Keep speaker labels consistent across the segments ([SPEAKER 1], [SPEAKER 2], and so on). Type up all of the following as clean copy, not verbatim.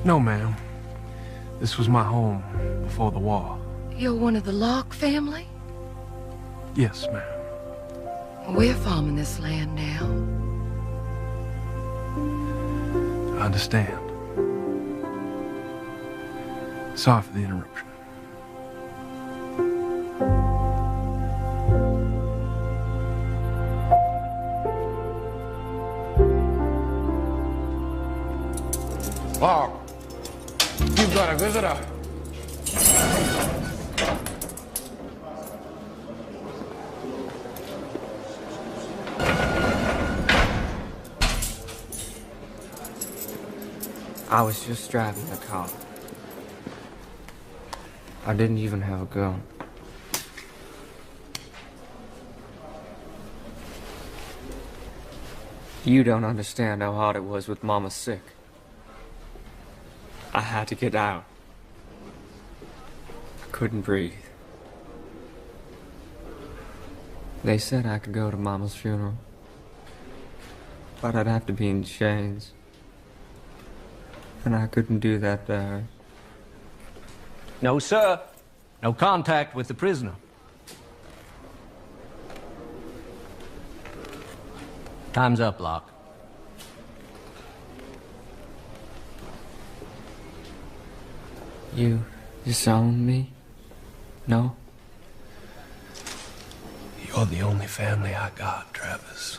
[SPEAKER 1] No, ma'am. This was my home before the war.
[SPEAKER 2] You're one of the Locke family?
[SPEAKER 1] Yes, ma'am.
[SPEAKER 2] We're farming this land now.
[SPEAKER 1] I understand. Sorry for the interruption.
[SPEAKER 3] Locke, you've got a visitor.
[SPEAKER 4] I was just driving the car. I didn't even have a gun. You don't understand how hard it was with Mama sick. I had to get out. I couldn't breathe. They said I could go to Mama's funeral, but I'd have to be in chains. And I couldn't do that there.
[SPEAKER 5] No, sir. No contact with the prisoner. Time's up, Locke.
[SPEAKER 4] You disown me? No?
[SPEAKER 1] You're the only family I got, Travis.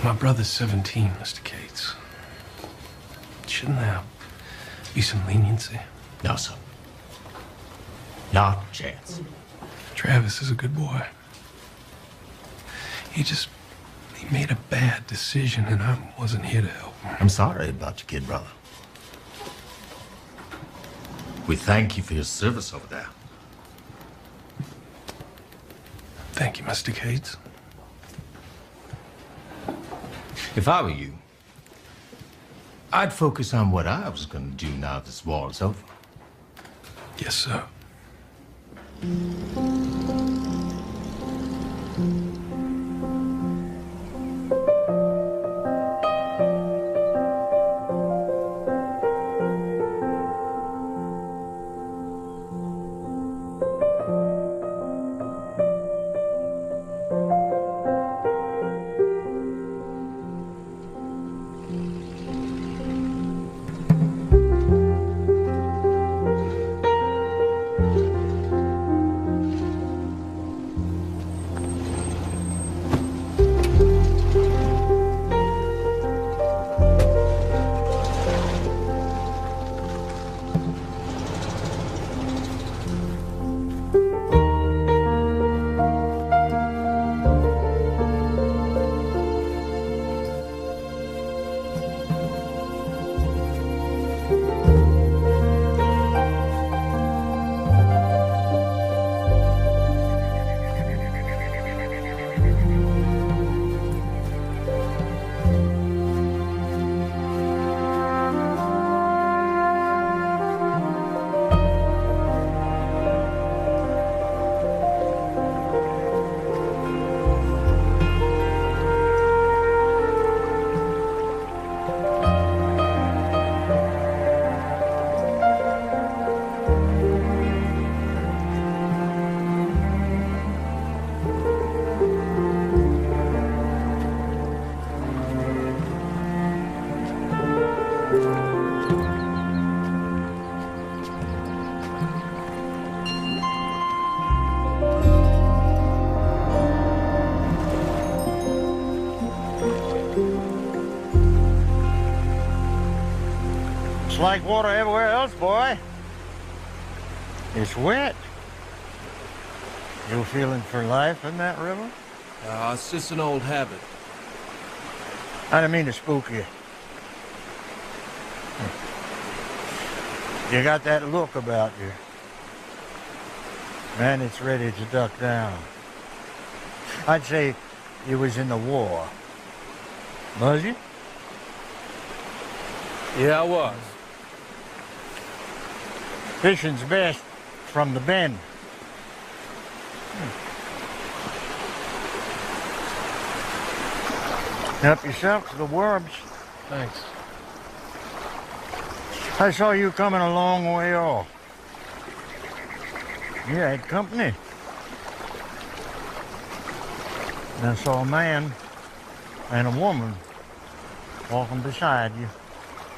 [SPEAKER 1] My brother's 17, Mr. Cates. Shouldn't there be some leniency?
[SPEAKER 5] No, sir. Not a chance.
[SPEAKER 1] Travis is a good boy. He made a bad decision, and I wasn't here to help him.
[SPEAKER 5] I'm sorry about your kid, brother. We thank you for your service over there.
[SPEAKER 1] Thank you, Mr. Cates.
[SPEAKER 5] If I were you, I'd focus on what I was going to do now this war is over.
[SPEAKER 1] Yes, sir.
[SPEAKER 6] It's like water everywhere else, boy. It's wet. You feeling for life in that river?
[SPEAKER 1] It's just an old habit.
[SPEAKER 6] I didn't mean to spook you. You got that look about you. Man, it's ready to duck down. I'd say you was in the war. Was you?
[SPEAKER 1] Yeah, I was.
[SPEAKER 6] Fishing's best from the bend. Help yourself to the worms.
[SPEAKER 3] Thanks.
[SPEAKER 6] I saw you coming a long way off. You had company. And I saw a man and a woman walking beside you.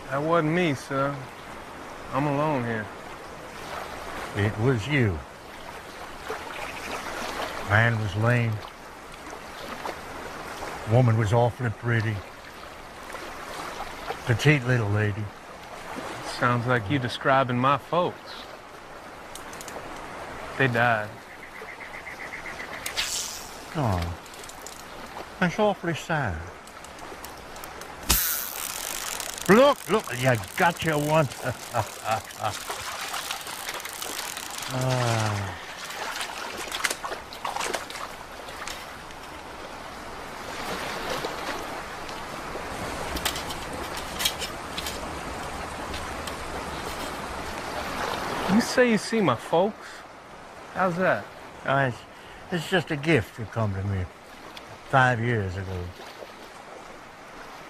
[SPEAKER 3] That wasn't me, sir. I'm alone here.
[SPEAKER 6] It was you. Man was lame. Woman was awfully pretty. Petite little lady.
[SPEAKER 3] Sounds like you describing my folks. They died.
[SPEAKER 6] Oh, that's awfully sad. Look, you got you one.
[SPEAKER 3] You say you see my folks? How's that?
[SPEAKER 6] It's just a gift you come to me 5 years ago.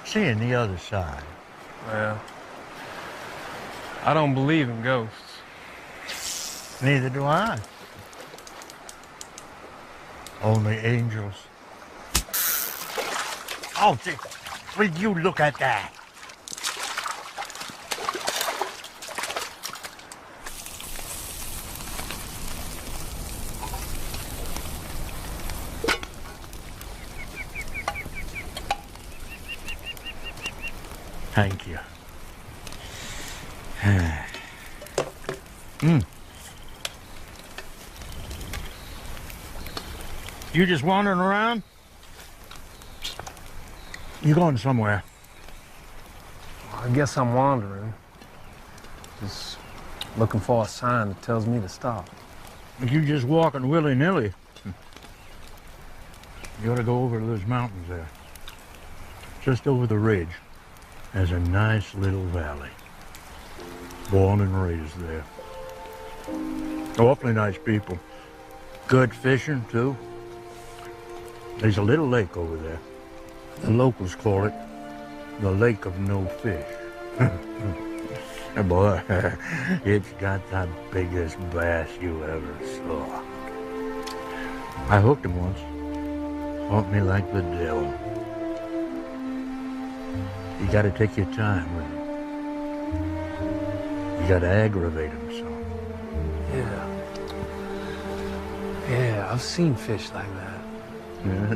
[SPEAKER 6] Seeing the other side.
[SPEAKER 3] Well, I don't believe in ghosts.
[SPEAKER 6] Neither do I. Only angels. Oh, will you look at that? Thank you. You just wandering around? You going somewhere?
[SPEAKER 3] I guess I'm wandering. Just looking for a sign that tells me to stop.
[SPEAKER 6] You just walking willy-nilly. You ought to go over to those mountains there. Just over the ridge. There's a nice little valley. Born and raised there. Awfully nice people. Good fishing, too. There's a little lake over there. The locals call it the Lake of No Fish. Boy, it's got the biggest bass you ever saw. I hooked him once. Caught me like the devil. You gotta take your time with him. You gotta aggravate him some.
[SPEAKER 3] Yeah, I've seen fish like that.
[SPEAKER 6] Yeah.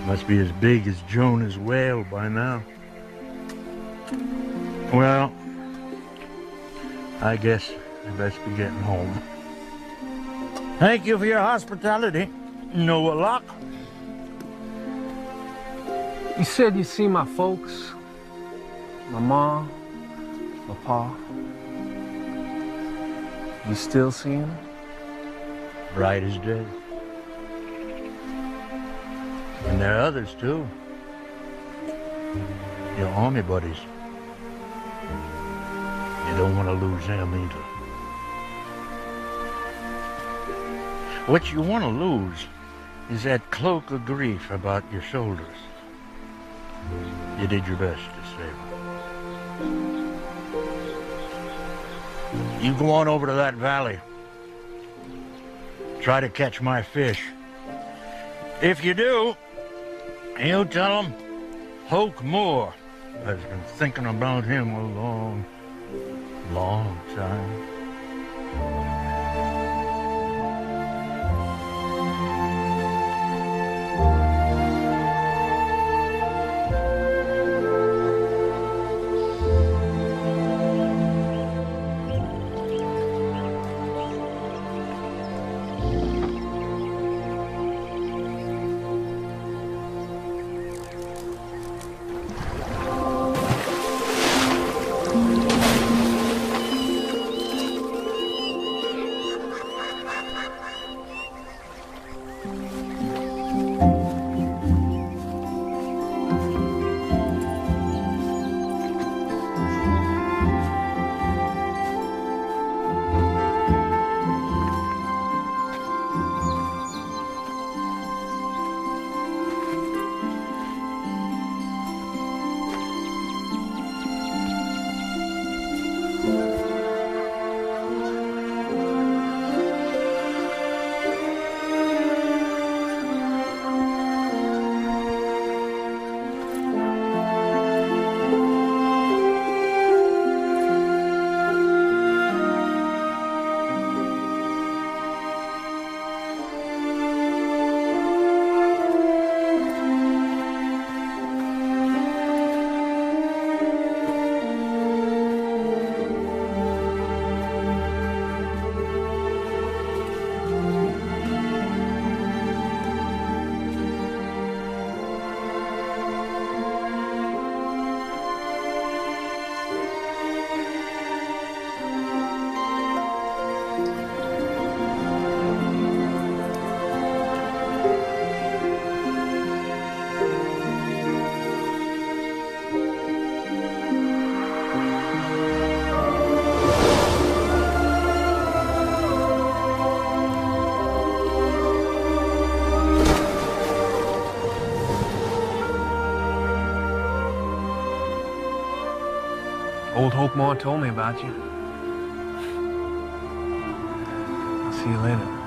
[SPEAKER 6] Must be as big as Jonah's whale by now. Well, I guess I best be getting home. Thank you for your hospitality, Noah Locke.
[SPEAKER 3] You said you see my folks? My mom, my pa. You still seeing them?
[SPEAKER 6] Bright as day. And there are others, too. Your army buddies. You don't want to lose them either. What you want to lose is that cloak of grief about your shoulders. You did your best to save them. You go on over to that valley. Try to catch my fish. If you do, you tell him Hoke Moore has been thinking about him a long, long time.
[SPEAKER 3] Hawkmore told me about you. I'll see you later.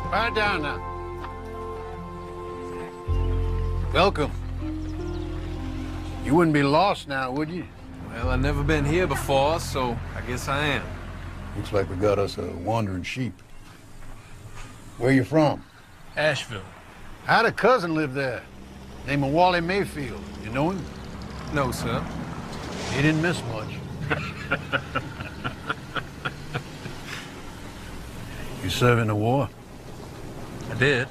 [SPEAKER 7] Quiet down now. Welcome. You wouldn't be lost now, would you?
[SPEAKER 3] Well, I've never been here before, so I guess I am.
[SPEAKER 7] Looks like we got us a wandering sheep. Where you from?
[SPEAKER 3] Asheville.
[SPEAKER 7] I had a cousin live there, named Wally Mayfield. You know him?
[SPEAKER 3] No, sir.
[SPEAKER 7] He didn't miss much. You serve in the war?
[SPEAKER 3] I did.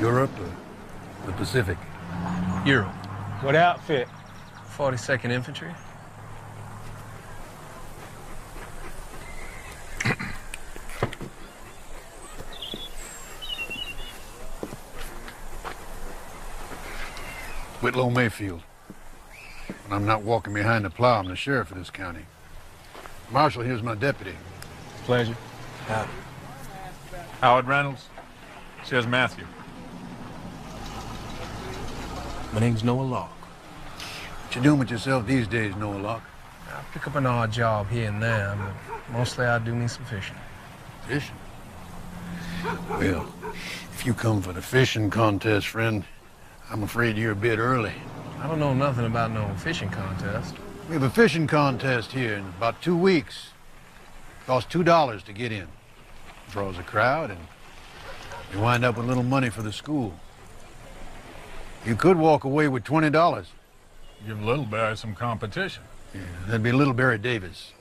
[SPEAKER 7] Europe or the Pacific?
[SPEAKER 3] Europe.
[SPEAKER 8] What outfit?
[SPEAKER 3] 42nd Infantry.
[SPEAKER 7] Whitlow Mayfield. When I'm not walking behind the plow, I'm the sheriff of this county. Marshal, here's my deputy.
[SPEAKER 8] Pleasure.
[SPEAKER 3] Howdy.
[SPEAKER 8] Howard Reynolds. Says Matthew.
[SPEAKER 3] My name's Noah Locke.
[SPEAKER 7] What you doing with yourself these days, Noah Locke?
[SPEAKER 3] I pick up an odd job here and there, but mostly I do me some fishing.
[SPEAKER 7] Fishing? Well, if you come for the fishing contest, friend, I'm afraid you're a bit early.
[SPEAKER 3] I don't know nothing about no fishing contest.
[SPEAKER 7] We have a fishing contest here in about 2 weeks. Costs $2 to get in. Draws a crowd, and you wind up with a little money for the school. You could walk away with $20.
[SPEAKER 8] Give Littleberry some competition.
[SPEAKER 7] Yeah, that'd be Little Barry Davis.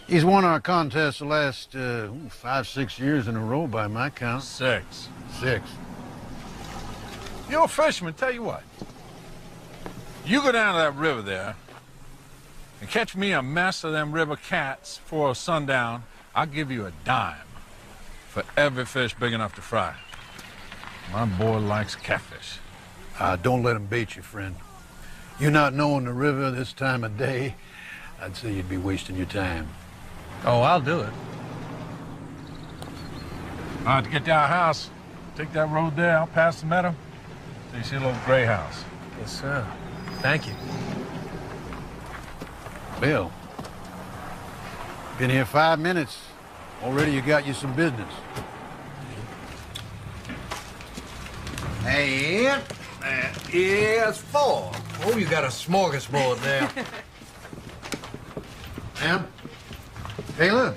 [SPEAKER 7] He's won our contest the last 5, 6 years in a row by my count.
[SPEAKER 8] 6.
[SPEAKER 7] 6.
[SPEAKER 8] You're a fisherman, tell you what. You go down to that river there and catch me a mess of them river cats before sundown. I'll give you a dime for every fish big enough to fry. My boy likes catfish.
[SPEAKER 7] Don't let him bait you, friend. You not knowing the river this time of day, I'd say you'd be wasting your time.
[SPEAKER 3] Oh, I'll do it.
[SPEAKER 8] All right, to get to our house, take that road there, out past the meadow, till you see a little gray house.
[SPEAKER 3] Yes, sir. Thank you.
[SPEAKER 7] Bill, been here 5 minutes. Already you got you some business.
[SPEAKER 9] Hey, Aunt. It's 4. Oh, you got a smorgasbord there.
[SPEAKER 7] Ma'am? Taylor?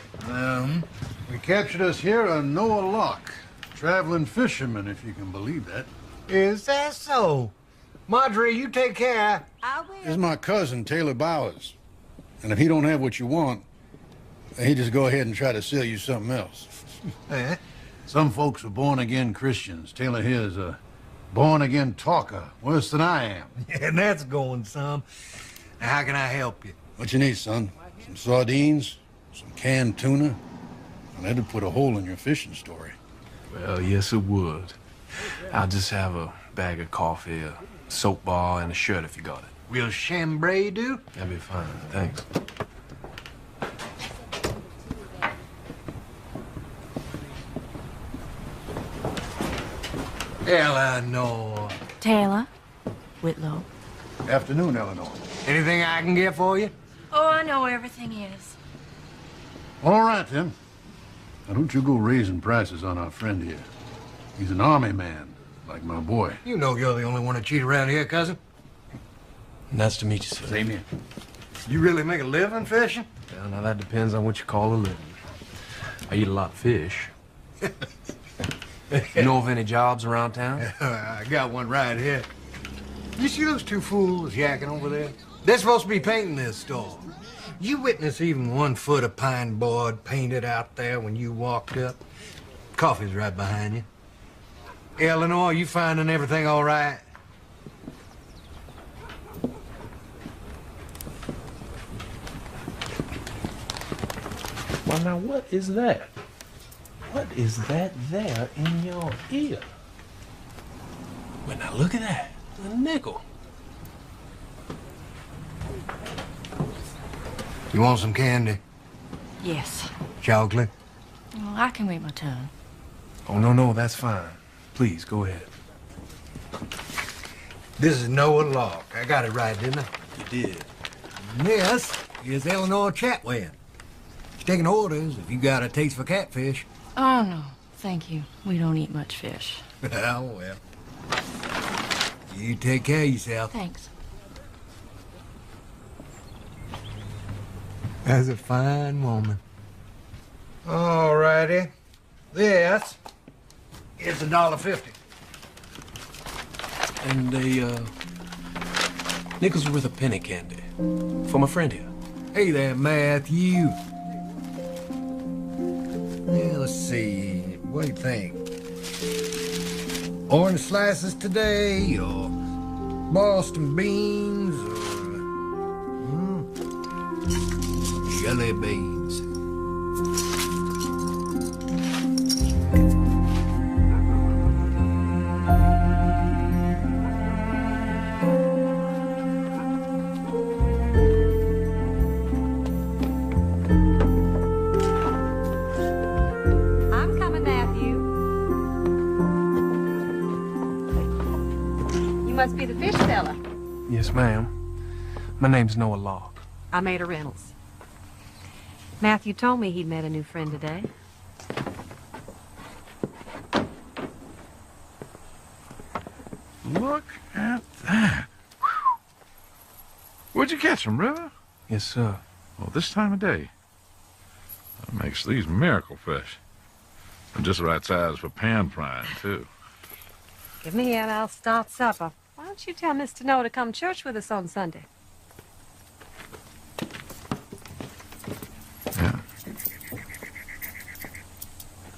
[SPEAKER 7] We captured us here a Noah Locke, traveling fisherman, if you can believe that.
[SPEAKER 9] Is that so? Marjorie, you take care.
[SPEAKER 2] I will.
[SPEAKER 7] This is my cousin, Taylor Bowers. And if he don't have what you want, he just go ahead and try to sell you something else.
[SPEAKER 9] Eh?
[SPEAKER 7] Some folks are born-again Christians. Taylor here is a born-again talker, worse than I am.
[SPEAKER 9] And that's going some. Now, how can I help you?
[SPEAKER 7] What you need, son? Some sardines, some canned tuna? And that'd put a hole in your fishing story.
[SPEAKER 1] Well, yes, it would. I'll just have a bag of coffee, a soap bar, and a shirt if you got it.
[SPEAKER 9] Will chambray do?
[SPEAKER 1] That'd be fine. Thanks.
[SPEAKER 9] Eleanor.
[SPEAKER 2] Taylor. Whitlow.
[SPEAKER 7] Afternoon, Eleanor.
[SPEAKER 9] Anything I can get for you?
[SPEAKER 2] Oh, I know everything is.
[SPEAKER 7] All right, then. Now, don't you go raising prices on our friend here. He's an army man, like my boy.
[SPEAKER 9] You know you're the only one to cheat around here, cousin.
[SPEAKER 1] Nice to meet you, sir.
[SPEAKER 7] Same here.
[SPEAKER 9] You really make a living fishing?
[SPEAKER 1] Well, now that depends on what you call a living. I eat a lot of fish. You know of any jobs around town?
[SPEAKER 9] I got one right here. You see those two fools yakking over there? They're supposed to be painting this store. You witness even 1 foot of pine board painted out there when you walked up? Coffee's right behind you. Eleanor, you finding everything all right?
[SPEAKER 1] Well, now, what is that? What is that there in your ear? Well, now, look at that. A nickel.
[SPEAKER 9] You want some candy?
[SPEAKER 2] Yes.
[SPEAKER 9] Chocolate?
[SPEAKER 2] Well, I can wait my turn.
[SPEAKER 1] Oh, no, that's fine. Please, go ahead.
[SPEAKER 9] This is Noah Locke. I got it right, didn't I?
[SPEAKER 1] You did.
[SPEAKER 9] And this is Eleanor Chatwin. She's taking orders if you got a taste for catfish.
[SPEAKER 2] Oh, no. Thank you. We don't eat much fish.
[SPEAKER 9] Well. You take care of yourself.
[SPEAKER 2] Thanks.
[SPEAKER 9] That's a fine woman. All righty. This is $1.50.
[SPEAKER 1] And a, nickel's worth a penny candy. For my friend here.
[SPEAKER 9] Hey there, Matthew. Yeah, let's see. What do you think? Orange slices today, or Boston beans, or jelly beans?
[SPEAKER 10] I'm coming, Matthew. You must be the fish fella.
[SPEAKER 1] Yes, ma'am. My name's Noah Locke.
[SPEAKER 10] I'm Ada Reynolds. Matthew told me he'd met a new friend today.
[SPEAKER 8] Look at that. Where'd you catch them, River?
[SPEAKER 1] Yes, sir.
[SPEAKER 8] Well, this time of day. That makes these miracle fish. And just the right size for pan frying, too.
[SPEAKER 10] Give me here and I'll start supper. Why don't you tell Mr. No to come to church with us on Sunday?
[SPEAKER 8] Yeah.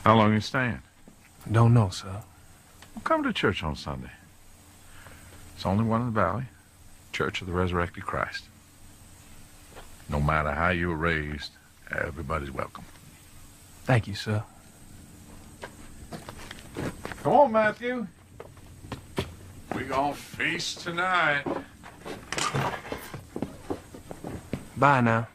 [SPEAKER 8] How long you staying?
[SPEAKER 1] Don't know, sir.
[SPEAKER 8] Well, come to church on Sunday. It's only one in the valley. Church of the Resurrected Christ. No matter how you were raised, everybody's welcome.
[SPEAKER 1] Thank you, sir.
[SPEAKER 8] Come on, Matthew. We gonna feast tonight.
[SPEAKER 1] Bye now.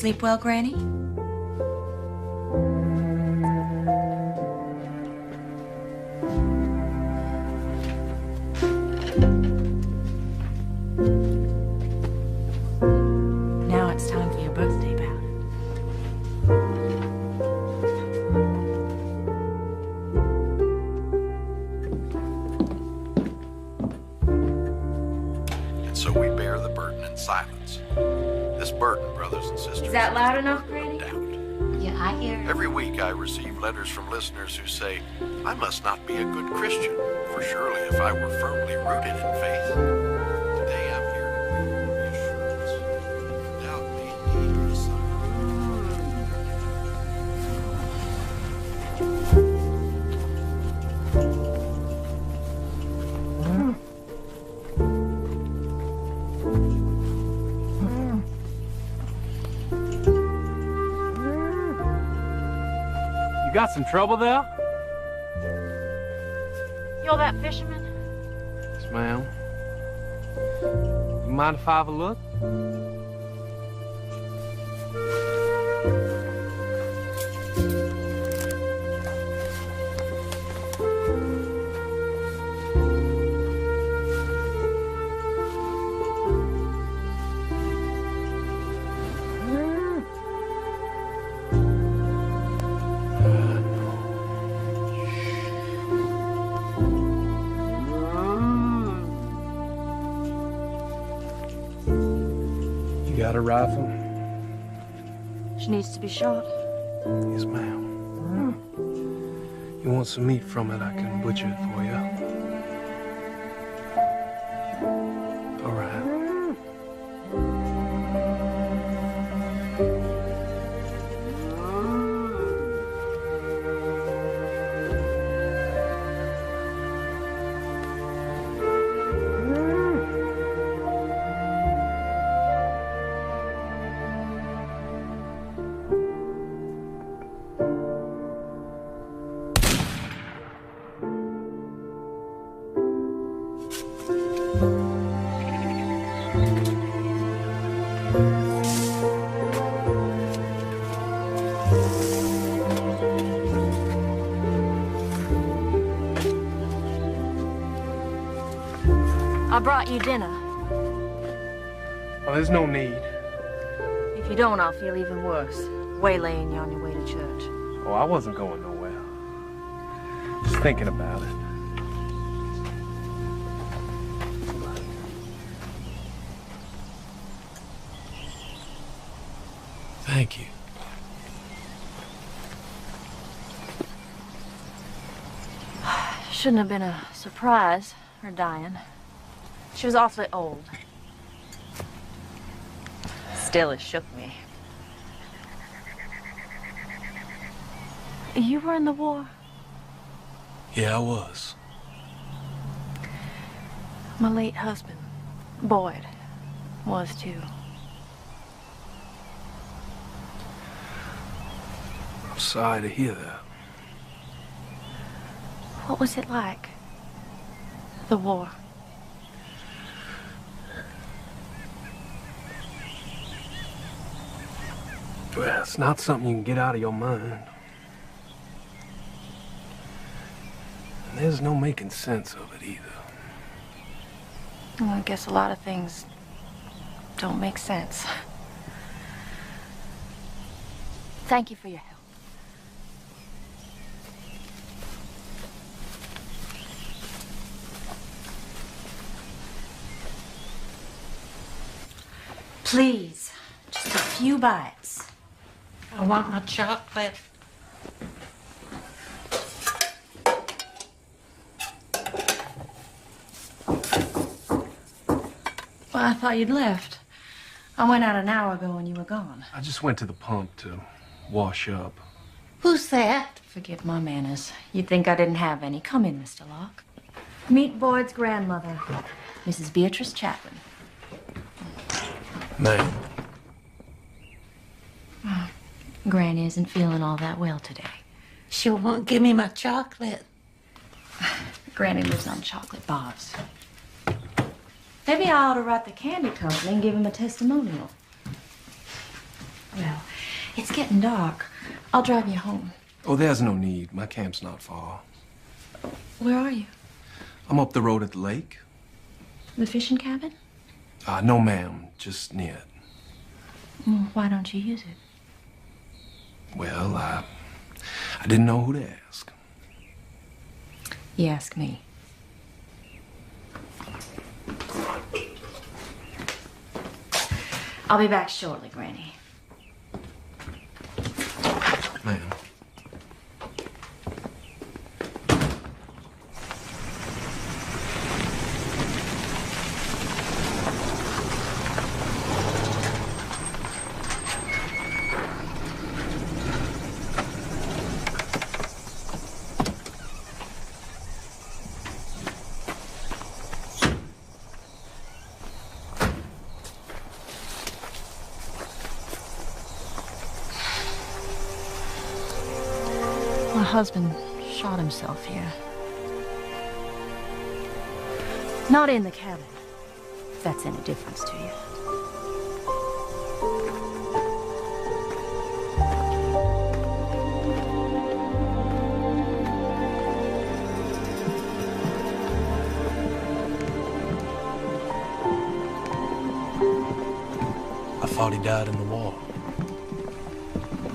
[SPEAKER 2] sleep well, Granny? Now it's time for your birthday bout.
[SPEAKER 11] And so we bear the burden in silence. This burden, brothers and sisters,
[SPEAKER 2] Is that loud enough, Granny?
[SPEAKER 11] doubt.
[SPEAKER 2] Yeah, I hear it.
[SPEAKER 11] Every week I receive letters from listeners who say, I must not be a good Christian, for surely if I were firmly rooted in faith. Today I'm here to bring you reassurance. Doubt may indeed be a sign.
[SPEAKER 3] You got some trouble there?
[SPEAKER 2] You're that fisherman?
[SPEAKER 3] Yes, ma'am. You mind if I have a look? You got a rifle?
[SPEAKER 2] She needs to be shot.
[SPEAKER 3] Yes, ma'am. You want some meat from it, I can butcher it for you. All right.
[SPEAKER 2] I brought you dinner.
[SPEAKER 3] Well, there's no need.
[SPEAKER 2] If you don't, I'll feel even worse, waylaying you on your way to church.
[SPEAKER 3] Oh, I wasn't going nowhere. Just thinking about it. Thank you.
[SPEAKER 2] Shouldn't have been a surprise, her dying. She was awfully old. Still, it shook me. You were in the war?
[SPEAKER 3] Yeah, I was.
[SPEAKER 2] My late husband, Boyd, was too.
[SPEAKER 3] I'm sorry to hear that.
[SPEAKER 2] What was it like? The war?
[SPEAKER 3] Well, it's not something you can get out of your mind. And there's no making sense of it either.
[SPEAKER 2] Well, I guess a lot of things don't make sense. Thank you for your help. Please, just a few bites.
[SPEAKER 12] I want my chocolate.
[SPEAKER 2] Well, I thought you'd left. I went out an hour ago when you were gone.
[SPEAKER 3] I just went to the pump to wash up.
[SPEAKER 12] Who's that?
[SPEAKER 2] Forgive my manners. You'd think I didn't have any. Come in, Mr. Locke. Meet Boyd's grandmother, Mrs. Beatrice Chapman.
[SPEAKER 3] Ma'am.
[SPEAKER 2] Granny isn't feeling all that well today.
[SPEAKER 12] She won't give me my chocolate.
[SPEAKER 2] Granny lives on chocolate bars. Maybe I ought to write the candy company and give him a testimonial. Well, it's getting dark. I'll drive you home.
[SPEAKER 3] Oh, there's no need. My camp's not far.
[SPEAKER 2] Where are you?
[SPEAKER 3] I'm up the road at the lake.
[SPEAKER 2] The fishing cabin?
[SPEAKER 3] No, ma'am. Just near it.
[SPEAKER 2] Well, why don't you use it?
[SPEAKER 3] Well, I didn't know who to ask.
[SPEAKER 2] You ask me. I'll be back shortly, Granny.
[SPEAKER 3] Ma'am.
[SPEAKER 2] My husband shot himself here. Not in the cabin, if that's any difference to you.
[SPEAKER 1] I thought he died in the war.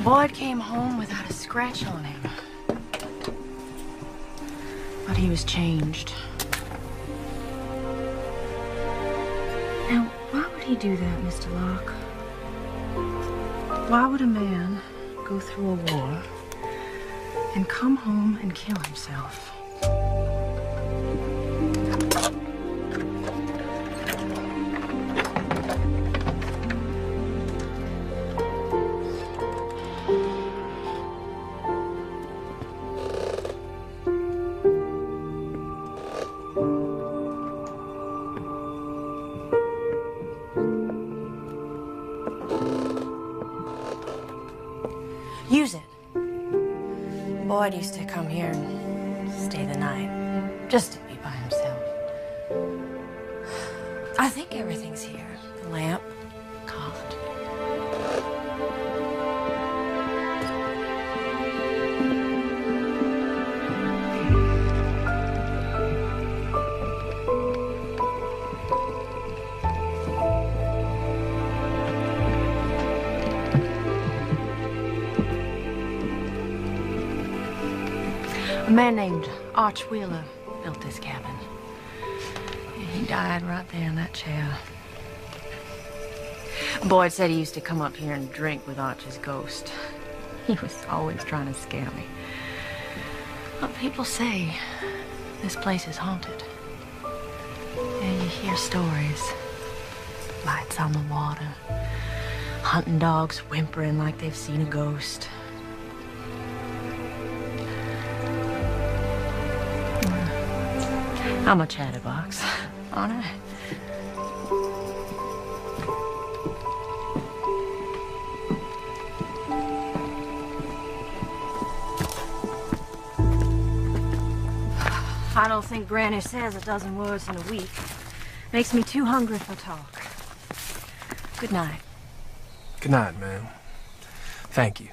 [SPEAKER 2] Boyd came home without a scratch on him. But he was changed. Now, why would he do that, Mr. Locke? Why would a man go through a war and come home and kill himself? Use it. Boyd used to come here and stay the night, just to be by himself. I think everything's here. The lamp, cot. A man named Arch Wheeler built this cabin. He died right there in that chair. Boyd said he used to come up here and drink with Arch's ghost. He was always trying to scare me. But people say this place is haunted. And you hear stories. Lights on the water. Hunting dogs whimpering like they've seen a ghost. I'm a chatterbox, aren't I? I don't think Granny says a dozen words in a week. Makes me too hungry for talk. Good night.
[SPEAKER 3] Good night, ma'am. Thank you.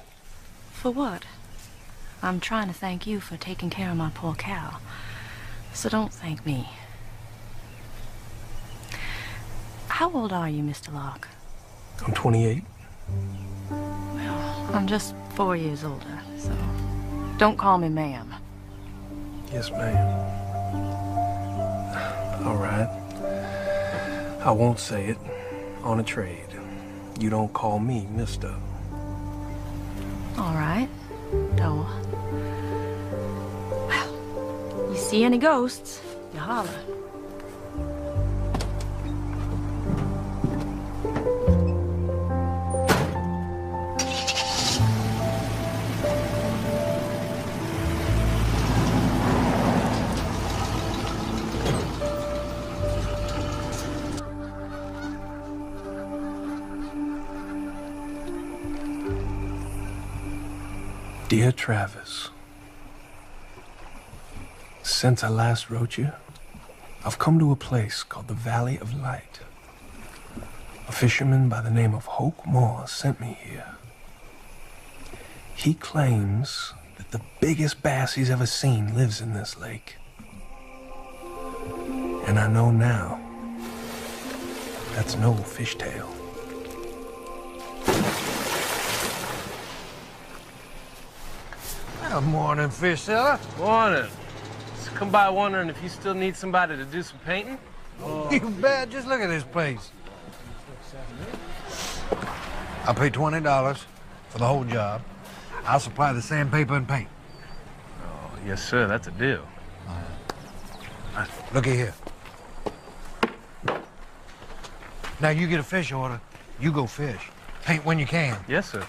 [SPEAKER 2] For what? I'm trying to thank you for taking care of my poor cow. So don't thank me. How old are you, Mr. Locke?
[SPEAKER 3] I'm 28.
[SPEAKER 2] Well, I'm just 4 years older, so don't call me ma'am.
[SPEAKER 3] Yes, ma'am. All right. I won't say it. On a trade. You don't call me mister.
[SPEAKER 2] All right. Noah. You see any ghosts, you holler.
[SPEAKER 3] Dear Travis, since I last wrote you, I've come to a place called the Valley of Light.
[SPEAKER 1] A fisherman by the name of Hoke Moore sent me here. He claims that the biggest bass he's ever seen lives in this lake. And I know now, that's no fishtail.
[SPEAKER 9] Well, morning, fish seller.
[SPEAKER 3] Morning. Just come by wondering if you still need somebody to do some painting?
[SPEAKER 9] You bet. Just look at this place. I'll pay $20 for the whole job. I'll supply the sandpaper and paint.
[SPEAKER 3] Oh, yes, sir. That's a deal.
[SPEAKER 9] Looky here. Now, you get a fish order, you go fish. Paint when you can.
[SPEAKER 3] Yes, sir.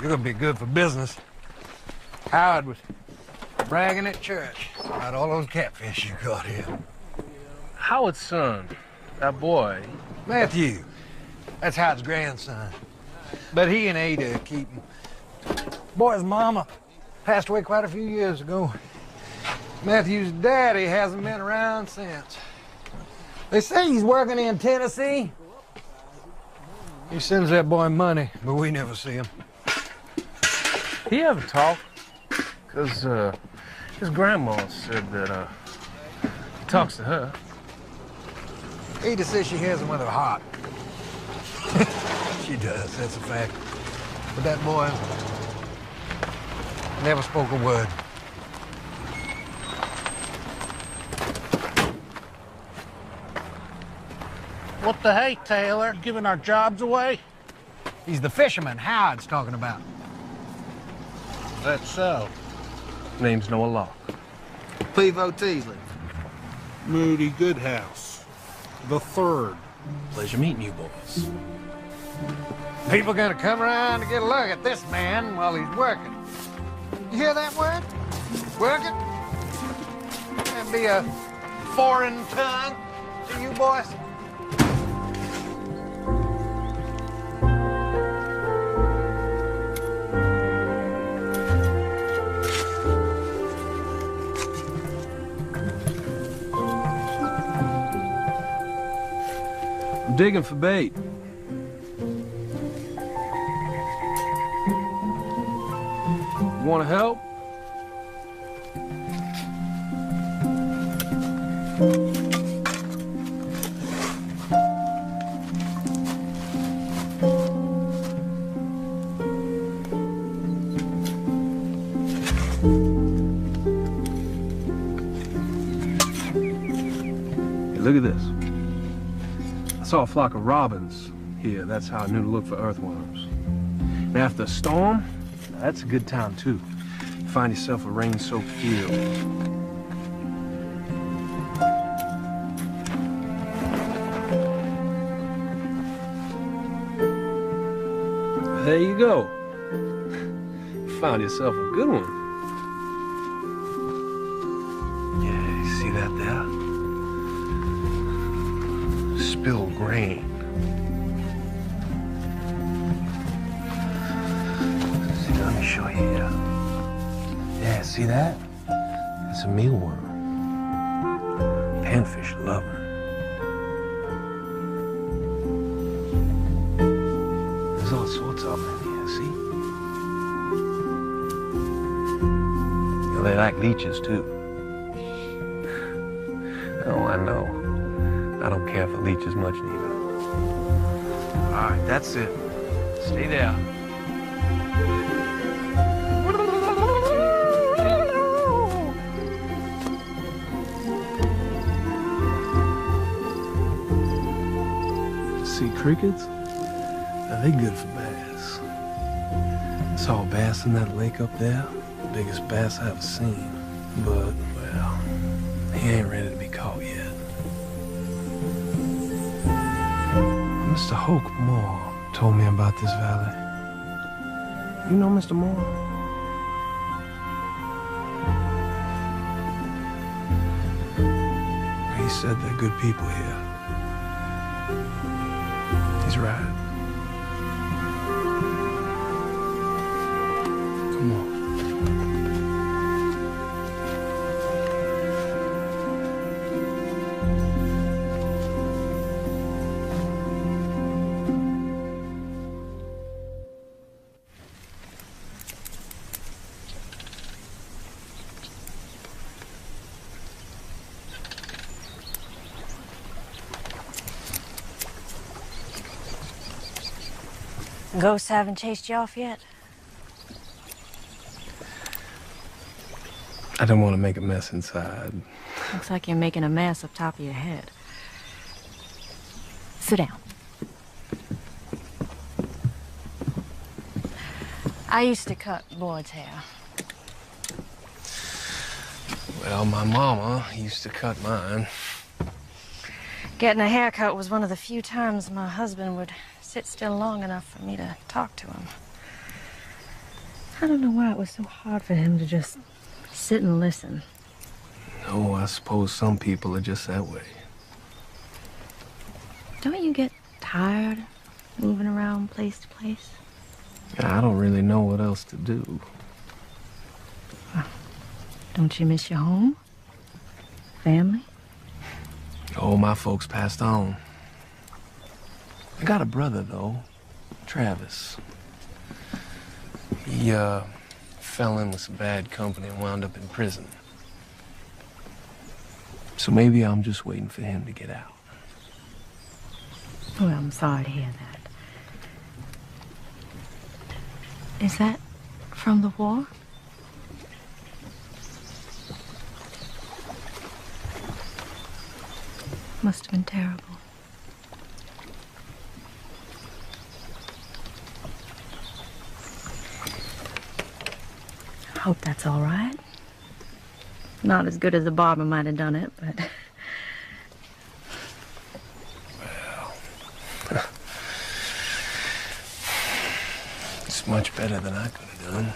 [SPEAKER 9] You're gonna be good for business. Howard was bragging at church about all those catfish you caught here.
[SPEAKER 3] Howard's son, that boy.
[SPEAKER 9] Matthew. That's Howard's grandson. But he and Ada keep him. Boy's mama passed away quite a few years ago. Matthew's daddy hasn't been around since. They say he's working in Tennessee. He sends that boy money, but we never see him.
[SPEAKER 3] He ever talk? Because his grandma said that he talks to her.
[SPEAKER 9] Ada says she hears him with her heart. She does, that's a fact. But that boy never spoke a word.
[SPEAKER 6] What the hey, Taylor? You giving our jobs away?
[SPEAKER 9] He's the fisherman Howard's talking about.
[SPEAKER 6] That's so.
[SPEAKER 3] Name's Noah Locke.
[SPEAKER 13] Pivo Teasley.
[SPEAKER 6] Moody Goodhouse. The third.
[SPEAKER 1] Pleasure meeting you boys.
[SPEAKER 9] People gonna come around to get a look at this man while he's working. You hear that word? Working? That'd be a foreign tongue to you boys.
[SPEAKER 3] I'm digging for bait. You want to help? Hey, look at this. I saw a flock of robins here. That's how I knew to look for earthworms. And after a storm, that's a good time too. Find yourself a rain-soaked field. There you go. Found yourself a good one. Yeah, you see that there? Spilled grain. See, let me show you here. Yeah, see that? That's a mealworm. Panfish love them. There's all sorts of them in here, see? Yeah, they like leeches, too. Oh, I know. I don't care for leeches much, neither. All right, that's it. Stay there. See crickets? Now, they good for bass. I saw a bass in that lake up there. The biggest bass I ever seen. But, well, he ain't ready to be caught yet. Mr. Hoke Moore told me about this valley. You know Mr. Moore? He said they're good people here. He's right. Come on.
[SPEAKER 2] Ghosts haven't chased you off yet?
[SPEAKER 1] I don't want to make a mess inside.
[SPEAKER 2] Looks like you're making a mess up top of your head. Sit down. I used to cut Boyd's hair.
[SPEAKER 1] Well, my mama used to cut mine.
[SPEAKER 2] Getting a haircut was one of the few times my husband would sit still long enough for me to talk to him. I don't know why it was so hard for him to just sit and listen.
[SPEAKER 1] No, I suppose some people are just that way.
[SPEAKER 2] Don't you get tired moving around place to place?
[SPEAKER 1] I don't really know what else to do.
[SPEAKER 2] Don't you miss your home? Family?
[SPEAKER 1] Oh, my folks passed on. I got a brother, though, Travis. He, fell in with some bad company and wound up in prison. So maybe I'm just waiting for him to get out.
[SPEAKER 2] Well, I'm sorry to hear that. Is that from the war? Must have been terrible. I hope that's all right. Not as good as the barber might have done it, but...
[SPEAKER 1] Well... It's much better than I could have done.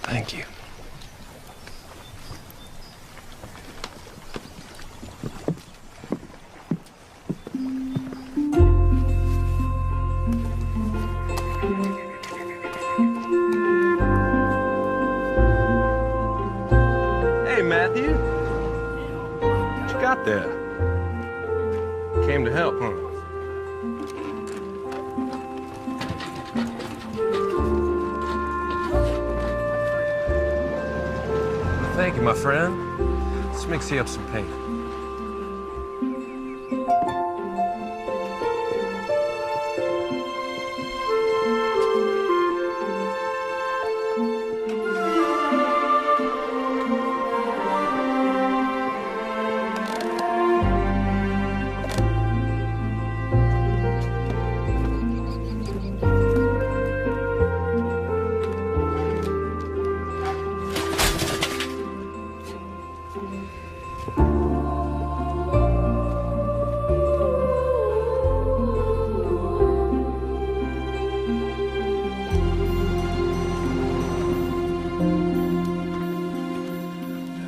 [SPEAKER 1] Thank you.
[SPEAKER 3] Hey, Matthew. What you got there? Came to help, huh? Thank you, my friend. Let's mix you up some paint.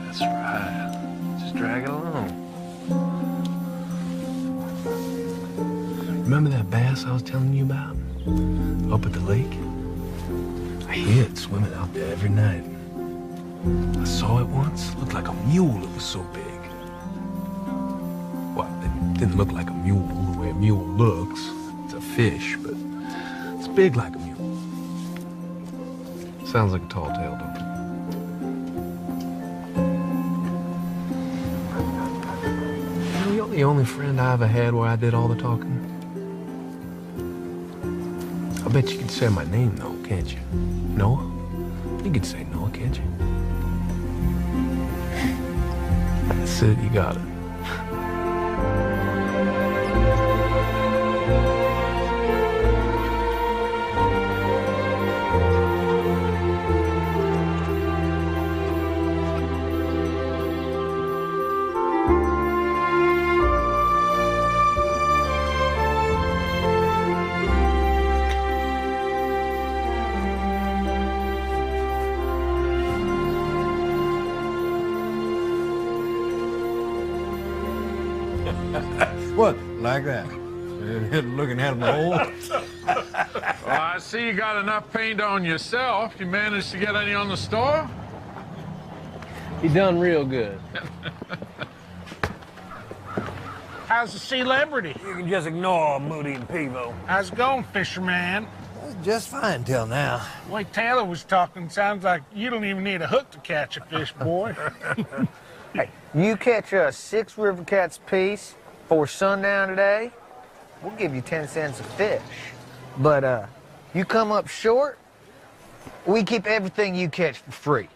[SPEAKER 3] That's right. Just drag it along.
[SPEAKER 1] Remember that bass I was telling you about? Up at the lake? I hear it swimming out there every night. I saw it once. Looked like a mule. It was so big. Well, it didn't look like a mule the way a mule looks. It's a fish, but it's big like a mule. Sounds like a tall tale, don't it? You know, you're the only friend I ever had where I did all the talking. I bet you can say my name, though, can't you? Noah? You can say Noah, can't you? That's it, you got it.
[SPEAKER 9] What, like that? Looking at him old?
[SPEAKER 8] Well, I see you got enough paint on yourself. You managed to get any on the store?
[SPEAKER 3] He done real good.
[SPEAKER 6] How's the celebrity?
[SPEAKER 9] You can just ignore Moody and Pivo.
[SPEAKER 6] How's it going, fisherman?
[SPEAKER 9] Just fine till now.
[SPEAKER 6] The way Taylor was talking, sounds like you don't even need a hook to catch a fish, boy.
[SPEAKER 13] Hey, you catch us 6 river cats apiece before sundown today, we'll give you 10 cents a fish. But, you come up short, we keep everything you catch for free.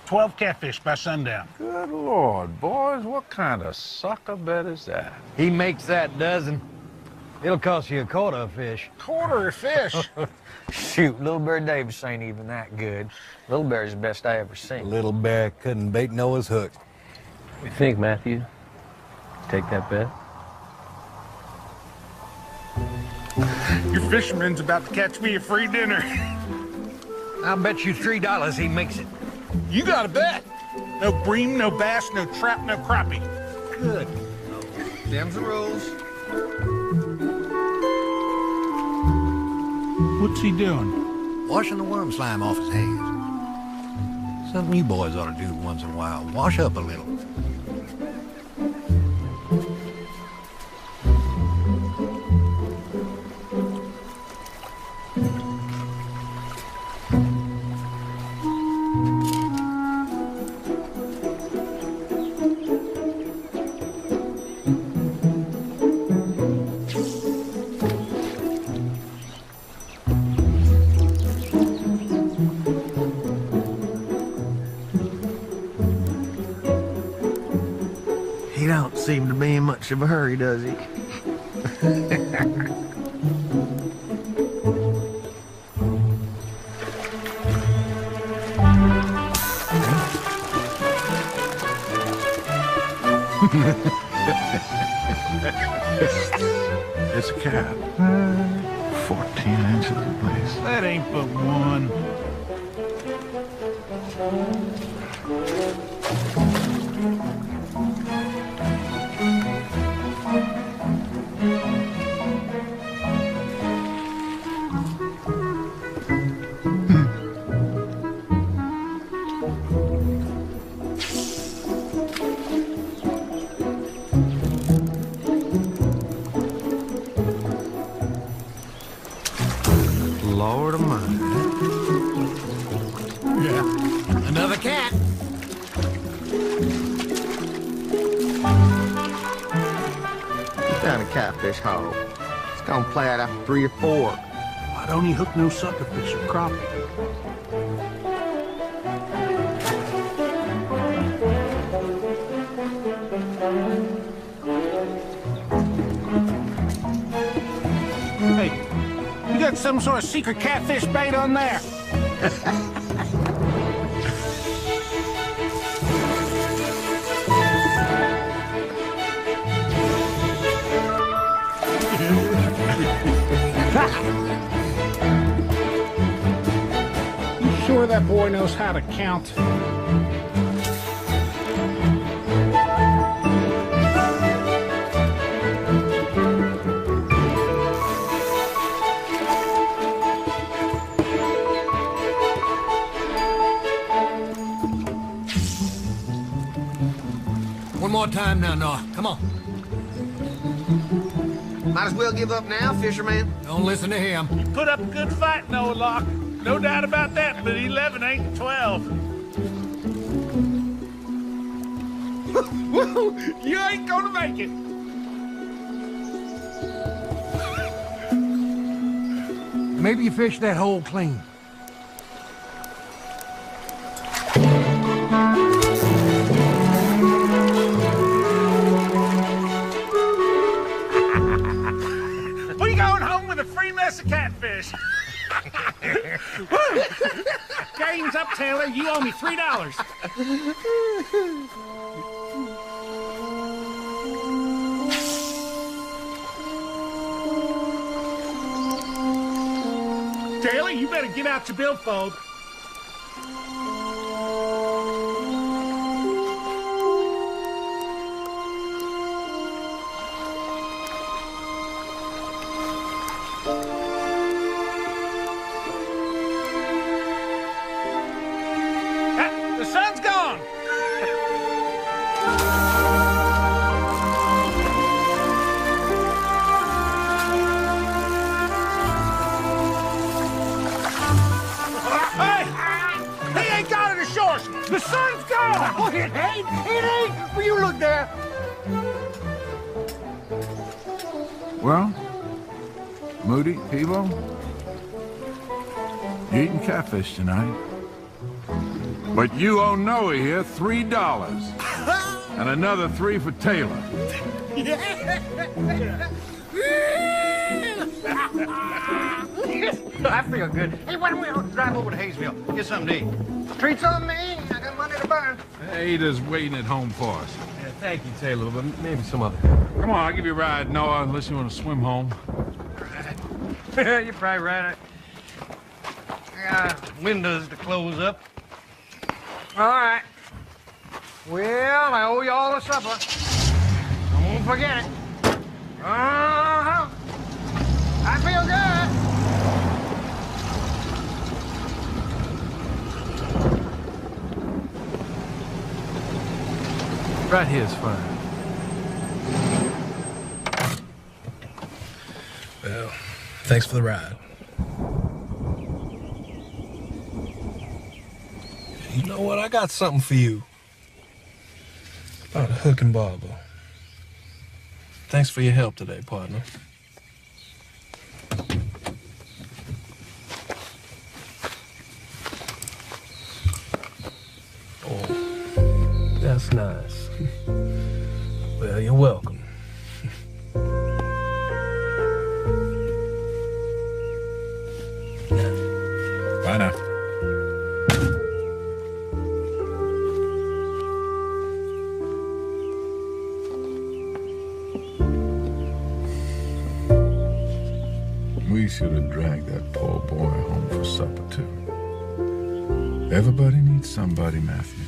[SPEAKER 6] 12 catfish by sundown.
[SPEAKER 8] Good Lord, boys, what kind of sucker bet is that?
[SPEAKER 9] He makes that dozen. It'll cost you a quarter of fish.
[SPEAKER 6] Quarter of fish?
[SPEAKER 13] Shoot, Little Bear Davis ain't even that good. Little Bear's the best I ever seen.
[SPEAKER 9] Little Bear couldn't bait Noah's hook.
[SPEAKER 3] What do you think, Matthew? Take that bet?
[SPEAKER 6] Your fisherman's about to catch me a free dinner.
[SPEAKER 9] I'll bet you $3 he makes it.
[SPEAKER 6] You got a bet. No bream, no bass, no trap, no crappie.
[SPEAKER 9] Good. Them's the rules.
[SPEAKER 6] What's he doing?
[SPEAKER 7] Washing the worm slime off his hands. Something you boys ought to do once in a while. Wash up a little.
[SPEAKER 13] He don't seem to be in much of a hurry, does he?
[SPEAKER 8] It's a cat. 14 inches at least.
[SPEAKER 6] That ain't but one.
[SPEAKER 9] Lord of mine.
[SPEAKER 6] Yeah.
[SPEAKER 9] Another cat.
[SPEAKER 13] You found a catfish hole. It's gonna play out after 3 or 4.
[SPEAKER 6] Why don't he hook no suckerfish or crappie? Hey, you got some sort of secret catfish bait on there? You sure that boy knows how to count?
[SPEAKER 9] One more time now, Noah. Come on.
[SPEAKER 13] Might as well give up now, fisherman.
[SPEAKER 9] Don't listen to him.
[SPEAKER 6] You put up a good fight, Noah Locke. No doubt about that, but 11 ain't 12. You ain't gonna make it.
[SPEAKER 9] Maybe you fished that hole clean.
[SPEAKER 6] We going home with a free mess of catfish. Game's up, Taylor. You owe me $3. Taylor, you better get out your billfold. The sun's gone. Hey! He ain't got it ashore. The sun's gone.
[SPEAKER 9] Oh, it ain't! It ain't! Will you look there?
[SPEAKER 8] Well, Moody, Peebo, you're eating catfish tonight. But you owe Noah here $3. And another $3 for Taylor.
[SPEAKER 7] I feel good. Hey, why don't we drive over to Hayesville? Get something to eat. Treats on me. I got money to burn.
[SPEAKER 8] Ada's waiting at home for us.
[SPEAKER 3] Yeah, thank you, Taylor, but maybe some other.
[SPEAKER 8] Come on, I'll give you a ride, Noah, unless you want to swim home.
[SPEAKER 7] You're probably right. I got windows to close up. All right. Well, I owe you all a supper. I won't forget it. Uh-huh. I feel good.
[SPEAKER 3] Right here's fine. Well, thanks for the ride. You know what? I got something for you. About a hook and barber. Thanks for your help today, partner. Oh, that's nice. Well, you're welcome.
[SPEAKER 8] Bye now. We should have dragged that poor boy home for supper, too. Everybody needs somebody, Matthew.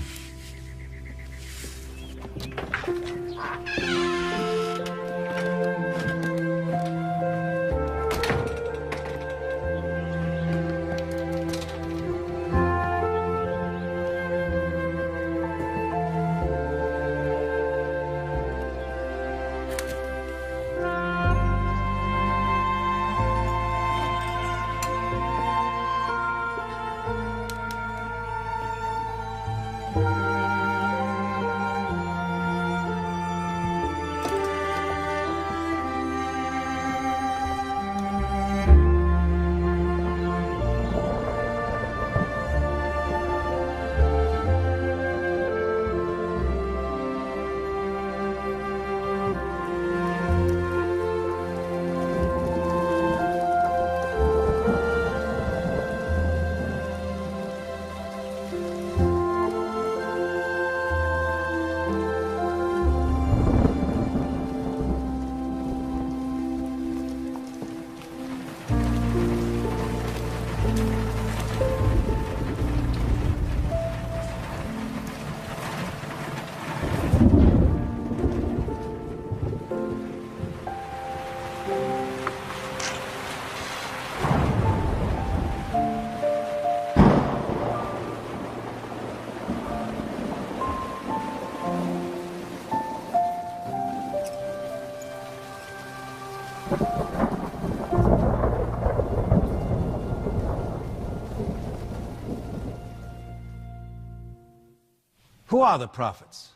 [SPEAKER 14] Who are the prophets?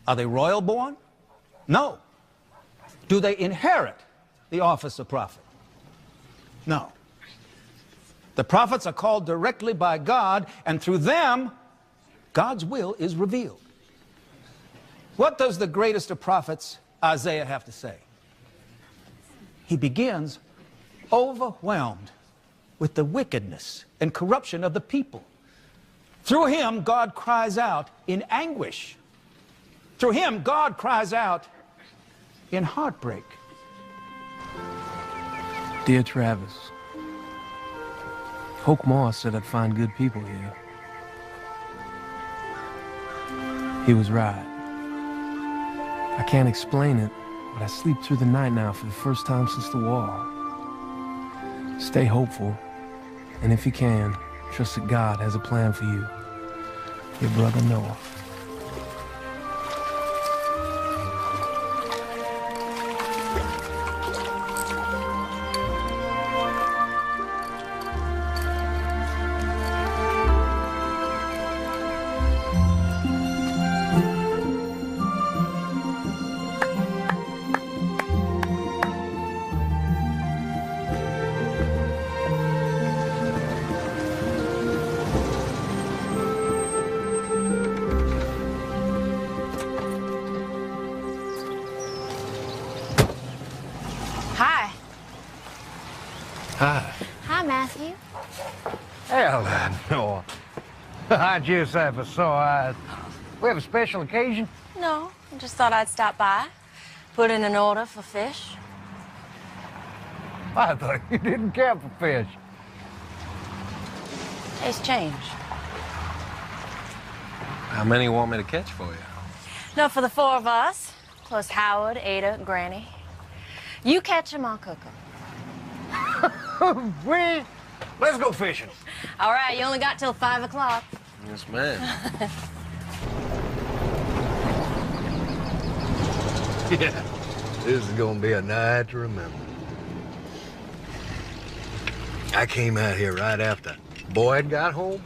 [SPEAKER 14] Are they royal born? No. Do they inherit the office of prophet? No. The prophets are called directly by God, and through them, God's will is revealed. What does the greatest of prophets, Isaiah, have to say? He begins overwhelmed with the wickedness and corruption of the people. Through him, God cries out in anguish. Through him, God cries out in heartbreak.
[SPEAKER 3] Dear Travis, Hoke Moss said I'd find good people here. He was right. I can't explain it, but I sleep through the night now for the first time since the war. Stay hopeful, and if you can, trust that God has a plan for you. Your brother Noah.
[SPEAKER 7] I just have a sore eyes. We have a special occasion?
[SPEAKER 2] No, I just thought I'd stop by. Put in an order for fish.
[SPEAKER 7] I thought you didn't care for fish.
[SPEAKER 2] Taste change.
[SPEAKER 3] How many want me to catch for you?
[SPEAKER 2] No, for the four of us, plus Howard, Ada, and Granny. You catch them, I'll cook them.
[SPEAKER 7] Let's go fishing.
[SPEAKER 2] All right, you only got till 5 o'clock.
[SPEAKER 3] Yes, ma'am.
[SPEAKER 9] Yeah, this is gonna be a night to remember. I came out here right after Boyd got home.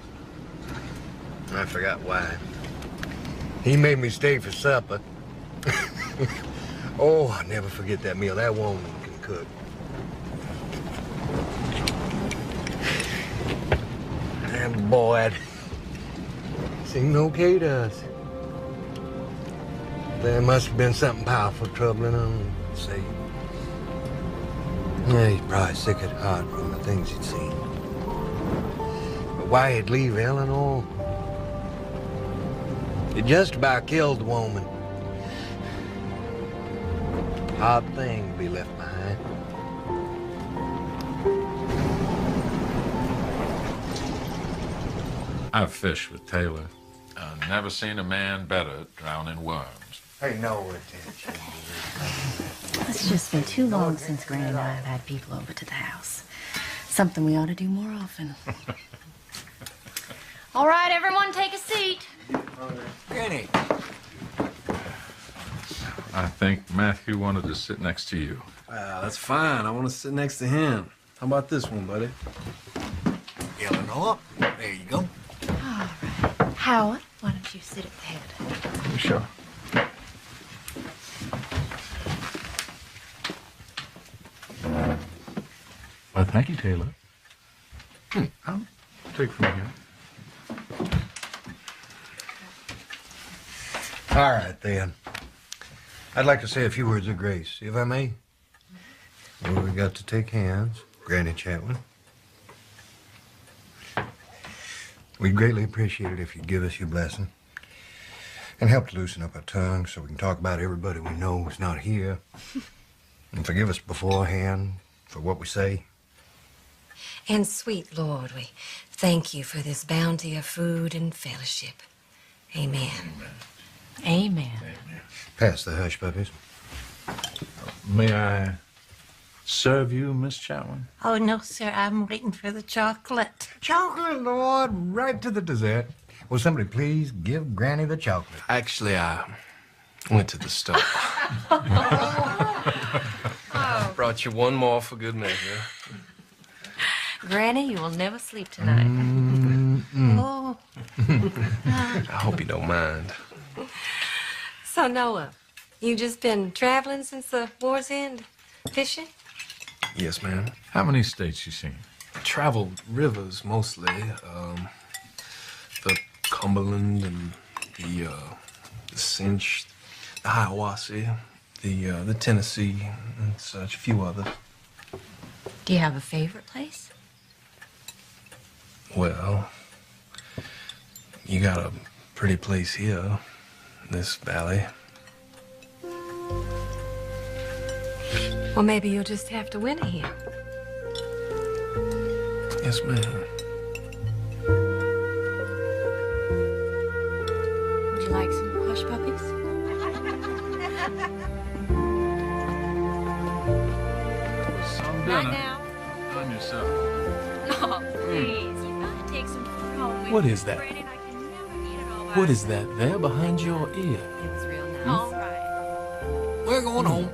[SPEAKER 9] I forgot why. He made me stay for supper. Oh, I'll never forget that meal. That woman can cook. And Boyd seemed okay to us. There must have been something powerful troubling him, say. Yeah, he's probably sick at heart from the things he'd seen. But why he'd leave Eleanor? He just about killed the woman. Hard thing to be left behind.
[SPEAKER 8] I've fished with Taylor. I've never seen a man better at drowning worms.
[SPEAKER 9] Pay no attention.
[SPEAKER 2] It's just been too long since Granny and I have had people over to the house. Something we ought to do more often. All right, everyone, take a seat.
[SPEAKER 9] Granny.
[SPEAKER 8] I think Matthew wanted to sit next to you.
[SPEAKER 3] That's fine. I want to sit next to him. How about this one, buddy?
[SPEAKER 9] Eleanor, there you go.
[SPEAKER 2] All right. Howard, why don't you sit at the head?
[SPEAKER 3] Sure.
[SPEAKER 8] Well, thank you, Taylor. I'll take from here.
[SPEAKER 9] All right, then. I'd like to say a few words of grace, if I may. Well, we got to take hands, Granny Chatwin. We'd greatly appreciate it if you'd give us your blessing and help to loosen up our tongues so we can talk about everybody we know who's not here. And forgive us beforehand for what we say.
[SPEAKER 15] And sweet Lord, we thank you for this bounty of food and fellowship. Amen.
[SPEAKER 2] Amen.
[SPEAKER 9] Pass the hush puppies.
[SPEAKER 8] May I serve you, Miss Chatwin?
[SPEAKER 12] Oh, no, sir. I'm waiting for the chocolate.
[SPEAKER 9] Chocolate, Lord, right to the dessert. Will somebody please give Granny the chocolate?
[SPEAKER 3] Actually, I went to the store. Brought you one more for good measure.
[SPEAKER 2] Granny, you will never sleep tonight.
[SPEAKER 12] Oh.
[SPEAKER 3] I hope you don't mind.
[SPEAKER 15] So, Noah, you just been traveling since the war's end? Fishing?
[SPEAKER 3] Yes, ma'am.
[SPEAKER 8] How many states you seen?
[SPEAKER 3] Traveled rivers mostly. The Cumberland and the Cinch, the Hiawassee, the Tennessee, and such, a few others.
[SPEAKER 2] Do you have a favorite place?
[SPEAKER 3] Well, you got a pretty place here, this valley.
[SPEAKER 15] Well, maybe you'll just have to winter here.
[SPEAKER 3] Yes, ma'am.
[SPEAKER 2] Would you like some hush puppies?
[SPEAKER 8] Some
[SPEAKER 2] Not
[SPEAKER 8] dinner.
[SPEAKER 2] now.
[SPEAKER 8] On yourself.
[SPEAKER 2] Oh, please. You gotta take some food home with
[SPEAKER 1] What
[SPEAKER 2] you.
[SPEAKER 1] is that?
[SPEAKER 2] Granny and I can never eat it all by
[SPEAKER 1] What is that there behind your ear?
[SPEAKER 2] It was real nice. All right.
[SPEAKER 9] We're going home.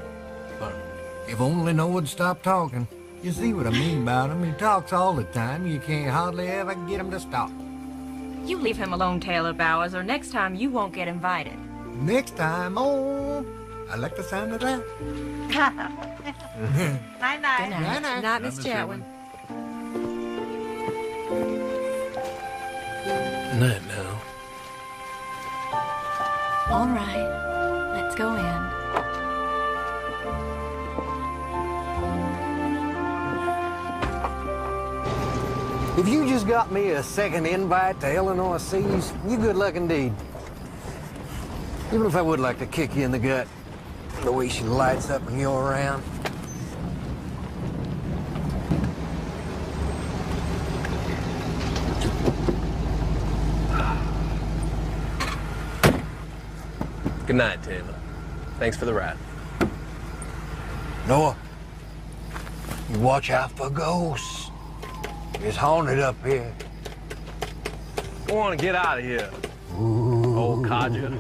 [SPEAKER 9] If only Noah'd stop talking. You see what I mean about him. He talks all the time. You can't hardly ever get him to stop.
[SPEAKER 2] You leave him alone, Taylor Bowers, or next time you won't get invited.
[SPEAKER 9] Next time, oh, I like the sound of that.
[SPEAKER 12] Night-night.
[SPEAKER 2] Good night.
[SPEAKER 9] Night-night.
[SPEAKER 15] Not Miss Chatwin.
[SPEAKER 3] Night now.
[SPEAKER 2] All right. Let's go in.
[SPEAKER 9] If you just got me a second invite to Illinois Seas, you good luck indeed. Even if I would like to kick you in the gut, the way she lights up when you're around.
[SPEAKER 3] Good night, Taylor. Thanks for the ride.
[SPEAKER 9] Noah, you watch out for ghosts. It's haunted up here.
[SPEAKER 3] I want to get out of here, old codger.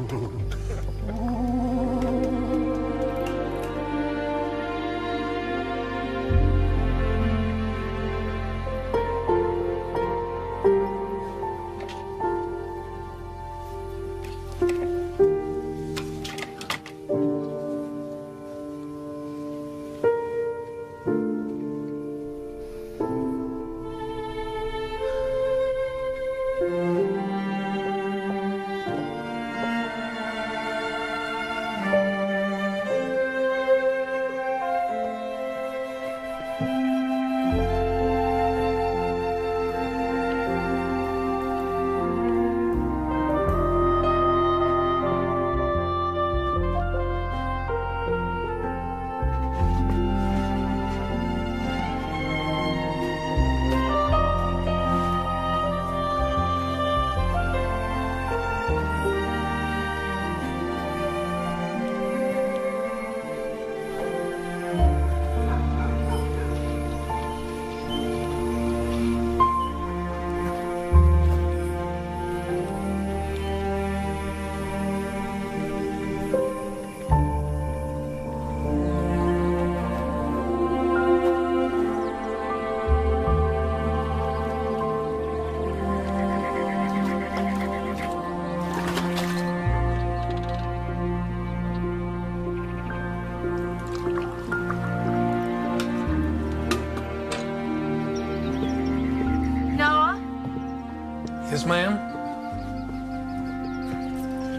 [SPEAKER 3] Yes, ma'am?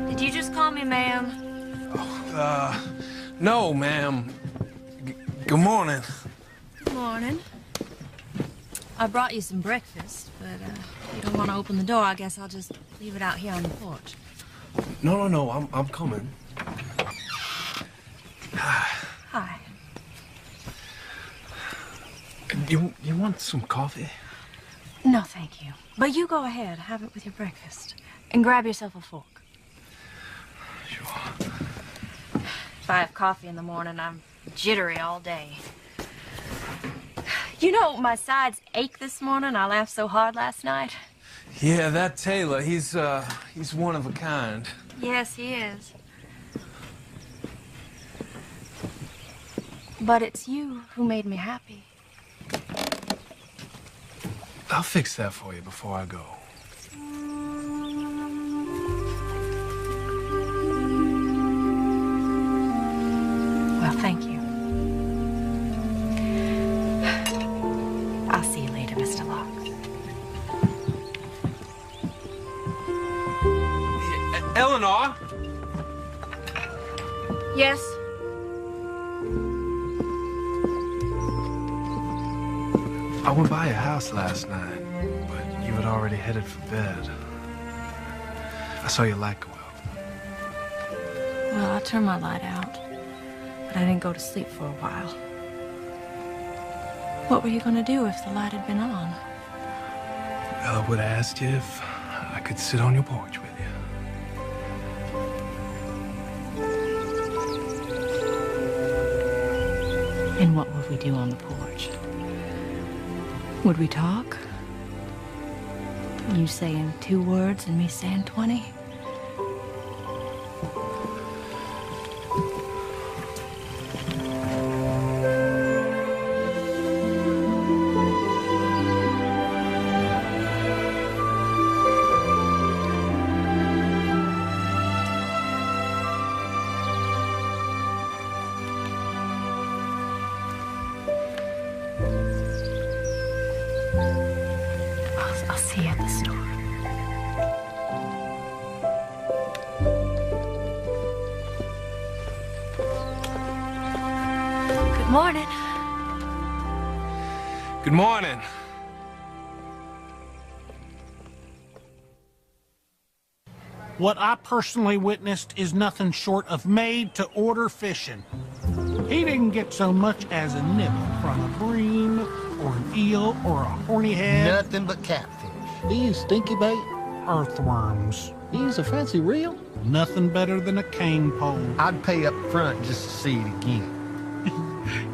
[SPEAKER 2] Did you just call me ma'am?
[SPEAKER 3] No, ma'am. Good morning.
[SPEAKER 2] Good morning. I brought you some breakfast, but if you don't want to open the door, I guess I'll just leave it out here on the porch.
[SPEAKER 3] No, I'm coming.
[SPEAKER 2] Hi.
[SPEAKER 3] You want some coffee?
[SPEAKER 2] No, thank you. But you go ahead, have it with your breakfast. And grab yourself a fork.
[SPEAKER 3] Sure.
[SPEAKER 2] If I have coffee in the morning, I'm jittery all day. You know, my sides ache this morning. I laughed so hard last night.
[SPEAKER 3] Yeah, that Taylor, he's one of a kind.
[SPEAKER 2] Yes, he is. But it's you who made me happy.
[SPEAKER 3] I'll fix that for you before I go.
[SPEAKER 2] Well, thank you. I'll see you later, Mr. Locke.
[SPEAKER 3] Eleanor?
[SPEAKER 2] Yes?
[SPEAKER 3] I went by your house last night, but you had already headed for bed. I saw your light go out.
[SPEAKER 2] Well, I turned my light out, but I didn't go to sleep for a while. What were you going to do if the light had been on?
[SPEAKER 3] Well, I would have asked you if I could sit on your porch with you.
[SPEAKER 2] And what would we do on the porch? Would we talk? You saying 2 words and me saying 20? I'll see you at the store. Good morning.
[SPEAKER 3] Good morning.
[SPEAKER 16] What I personally witnessed is nothing short of made-to-order fishing. He didn't get so much as a nibble from a bream, or an eel, or a horny head.
[SPEAKER 13] Nothing but catfish.
[SPEAKER 16] Do you stinky bait? Earthworms.
[SPEAKER 13] You use a fancy reel?
[SPEAKER 16] Nothing better than a cane pole.
[SPEAKER 13] I'd pay up front just to see it again.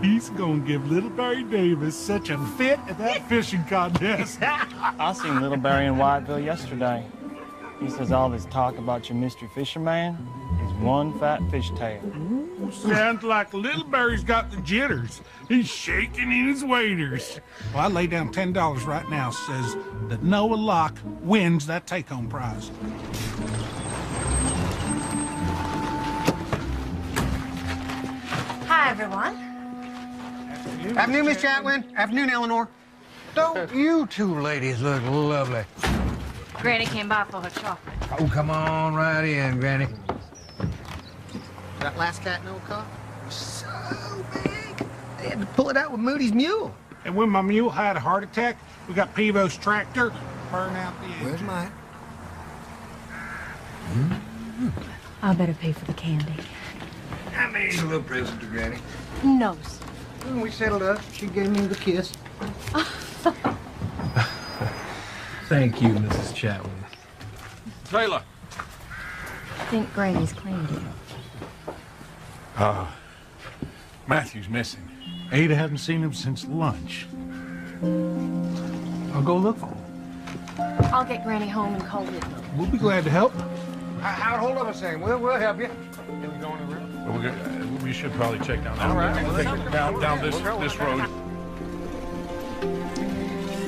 [SPEAKER 16] He's gonna give Little Barry Davis such a fit at that fishing contest.
[SPEAKER 17] I seen Little Barry in Whiteville yesterday. He says all this talk about your Mr. Fisherman is one fat fishtail.
[SPEAKER 16] Ooh, sounds like Little Barry's got the jitters. He's shaking in his waders. Well, I lay down $10 right now, says that Noah Locke wins that take-home prize.
[SPEAKER 10] Hi, everyone.
[SPEAKER 9] Afternoon, Miss Chatwin. Afternoon, Eleanor. Don't you two ladies look lovely?
[SPEAKER 2] Granny came by for her chocolate.
[SPEAKER 9] Oh, come on right in, Granny.
[SPEAKER 13] That last cat no caught? So big. They had to pull it out with Moody's mule.
[SPEAKER 16] And when my mule had a heart attack, we got Pivo's tractor, burn out the engine.
[SPEAKER 9] Where's mine?
[SPEAKER 2] I better pay for the candy.
[SPEAKER 9] I made a little present to Granny.
[SPEAKER 2] No,
[SPEAKER 9] When we settled up, she gave me the kiss.
[SPEAKER 3] Thank you, Mrs. Chatwin.
[SPEAKER 8] Taylor.
[SPEAKER 2] I think Granny's cleaned it.
[SPEAKER 8] Matthew's missing. Ada hasn't seen him since lunch.
[SPEAKER 3] I'll go look for him.
[SPEAKER 2] I'll get Granny home and call it.
[SPEAKER 3] We'll be glad to help.
[SPEAKER 9] Hold on a second. We'll help you.
[SPEAKER 8] We should probably check down that.
[SPEAKER 9] All right.
[SPEAKER 8] Down this road.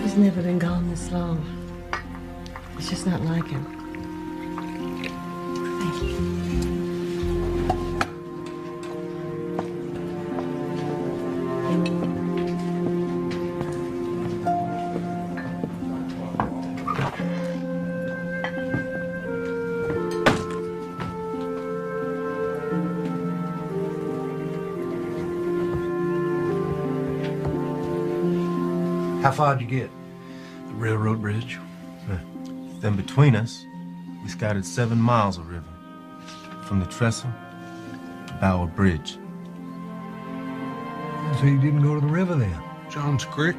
[SPEAKER 15] He's never been gone this long. It's just not like him. Thank you.
[SPEAKER 9] How far'd you get?
[SPEAKER 1] The railroad bridge. Then between us, we scouted 7 miles of river. From the trestle to Bower Bridge.
[SPEAKER 9] So you didn't go to the river then?
[SPEAKER 16] John's Creek.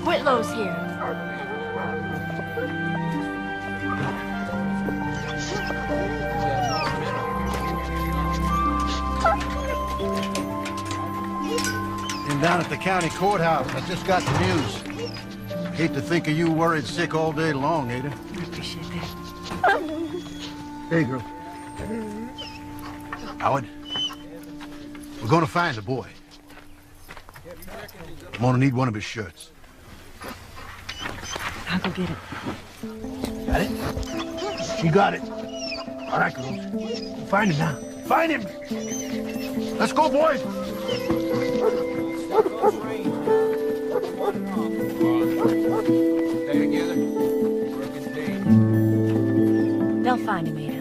[SPEAKER 2] Whitlow's here.
[SPEAKER 7] And down at the county courthouse, I just got the news. Hate to think of you worried sick all day long, Ada.
[SPEAKER 15] I appreciate that.
[SPEAKER 7] Hey, girl. Howard, we're gonna find the boy. I'm gonna need one of his shirts.
[SPEAKER 15] I'll go get it.
[SPEAKER 7] Got it? She got it. All right, girls. Find him now. Find him! Let's go, boys!
[SPEAKER 9] Stay together. Work as a team.
[SPEAKER 2] They'll find him, Ada.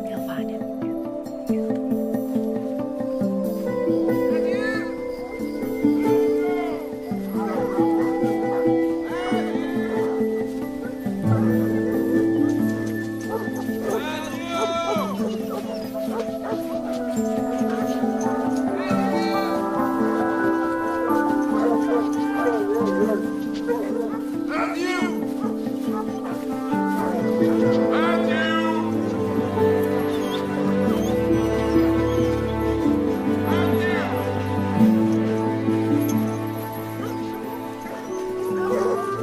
[SPEAKER 2] They'll find him.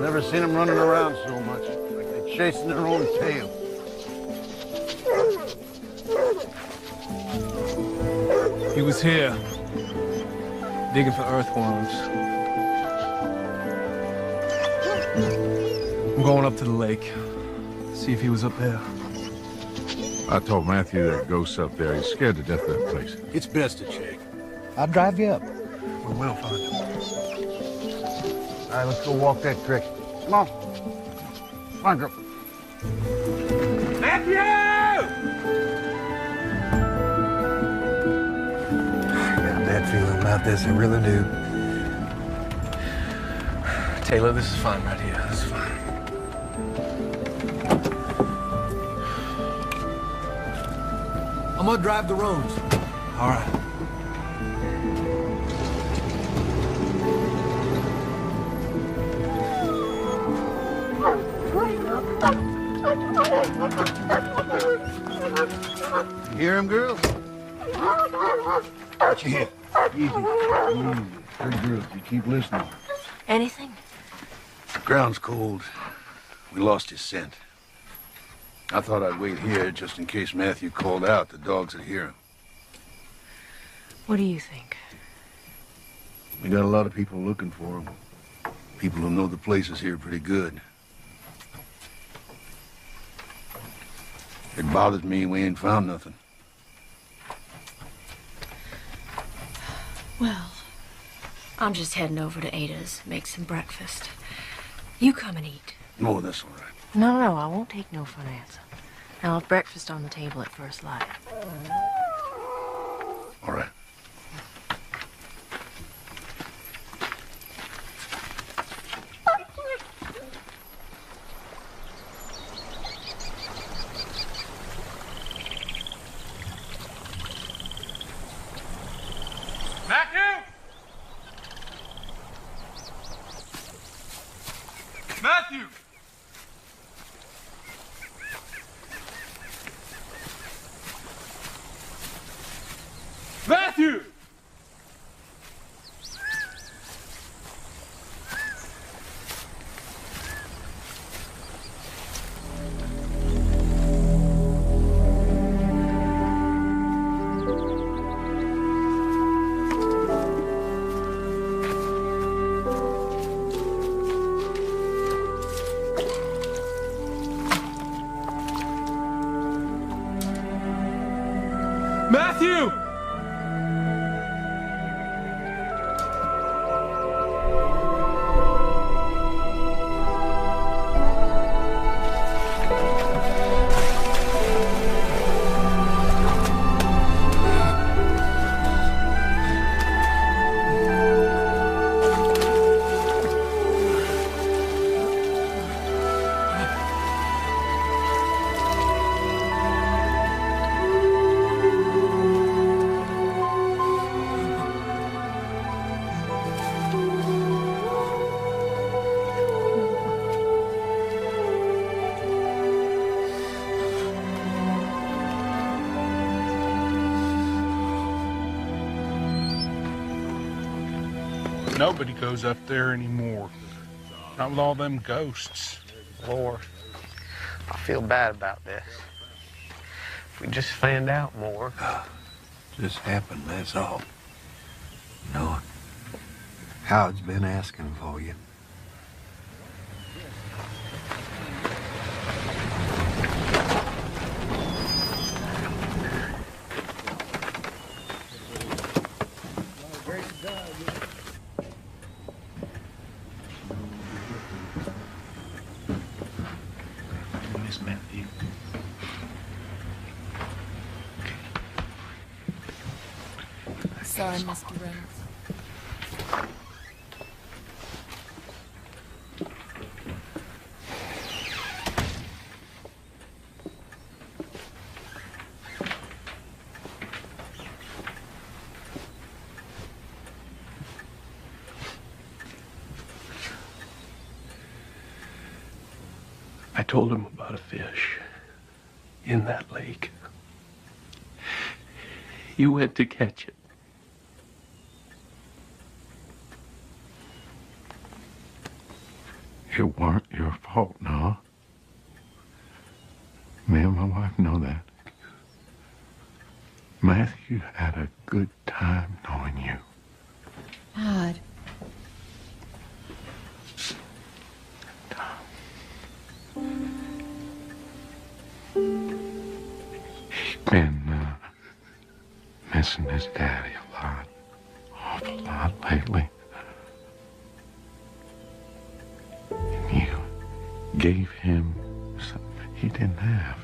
[SPEAKER 7] Never seen them running around so much, like they're chasing their own tail.
[SPEAKER 3] He was here, digging for earthworms. I'm going up to the lake, see if he was up there.
[SPEAKER 8] I told Matthew that ghost up there. He's scared to death of that place.
[SPEAKER 7] It's best to check.
[SPEAKER 9] I'll drive you up.
[SPEAKER 7] We will find him. All right, let's go walk that creek. Come on. Come on, girl.
[SPEAKER 16] Matthew!
[SPEAKER 9] I got a bad feeling about this, I really do.
[SPEAKER 3] Taylor, this is fine right here. This is fine.
[SPEAKER 9] I'm gonna drive the roads.
[SPEAKER 3] All right.
[SPEAKER 7] You hear him, girls? What you hear? Easy. Easy. Good girls. You keep listening.
[SPEAKER 2] Anything?
[SPEAKER 7] The ground's cold. We lost his scent. I thought I'd wait here just in case Matthew called out. The dogs would hear him.
[SPEAKER 2] What do you think?
[SPEAKER 7] We got a lot of people looking for him. People who know the places here pretty good. It bothers me we ain't found nothing.
[SPEAKER 2] Well, I'm just heading over to Ada's, make some breakfast. You come and eat.
[SPEAKER 7] Oh, that's all right.
[SPEAKER 2] No, I won't take no for an answer. I'll have breakfast on the table at first light.
[SPEAKER 7] All right.
[SPEAKER 8] Matthew! Matthew! Matthew! Nobody goes up there anymore. Not with all them ghosts.
[SPEAKER 18] Lord, I feel bad about this. If we just found out more.
[SPEAKER 9] Just happened, that's all. Noah, Howard's been asking for you.
[SPEAKER 1] Miss Matthew.
[SPEAKER 19] Sorry, Mr. Reynolds.
[SPEAKER 1] I told him about a fish in that lake. You went to catch it.
[SPEAKER 20] It weren't your fault, Noah. Me and my wife know that. Matthew had a good time knowing you.
[SPEAKER 19] God.
[SPEAKER 20] He's been missing his daddy a lot, awful lot lately. And you gave him something he didn't have.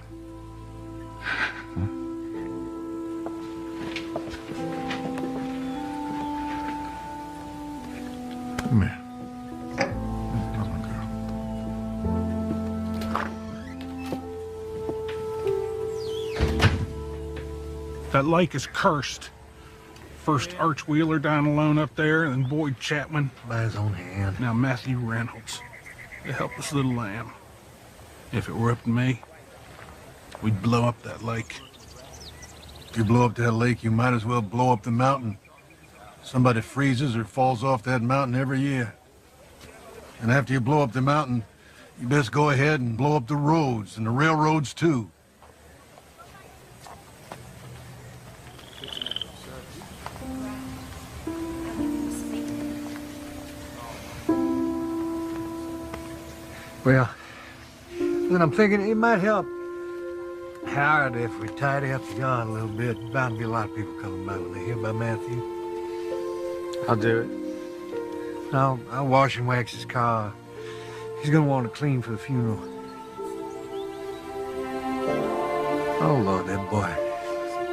[SPEAKER 20] Come here.
[SPEAKER 16] That lake is cursed. First Arch Wheeler down alone up there, and then Boyd Chapman.
[SPEAKER 9] By his own hand.
[SPEAKER 16] Now Matthew Reynolds. The helpless little lamb. If it were up to me, we'd blow up that lake.
[SPEAKER 7] If you blow up that lake, you might as well blow up the mountain. Somebody freezes or falls off that mountain every year. And after you blow up the mountain, you best go ahead and blow up the roads and the railroads too.
[SPEAKER 9] Well, then I'm thinking it might help Howard if we tidy up the yard a little bit. Bound to be a lot of people coming by when they hear about Matthew.
[SPEAKER 3] I'll do it.
[SPEAKER 9] I'll wash and wax his car. He's gonna want to clean for the funeral. Oh, Lord, that boy.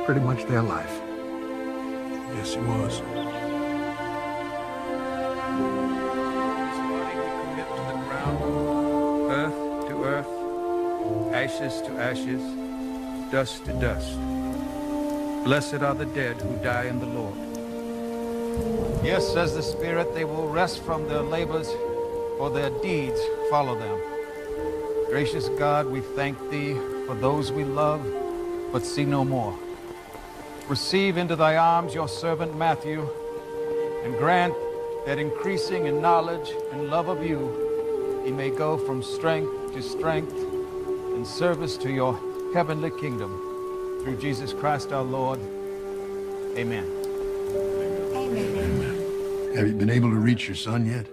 [SPEAKER 9] Pretty much their life.
[SPEAKER 7] Yes, he was.
[SPEAKER 21] Earth to earth, ashes to ashes, dust to dust. Blessed are the dead who die in the Lord. Yes, says the Spirit, they will rest from their labors, for their deeds follow them. Gracious God, we thank Thee for those we love, but see no more. Receive into Thy arms your servant Matthew, and grant that increasing in knowledge and love of You, he may go from strength to strength in service to Your heavenly kingdom. Through Jesus Christ our Lord. Amen.
[SPEAKER 7] Amen. Have you been able to reach your son yet?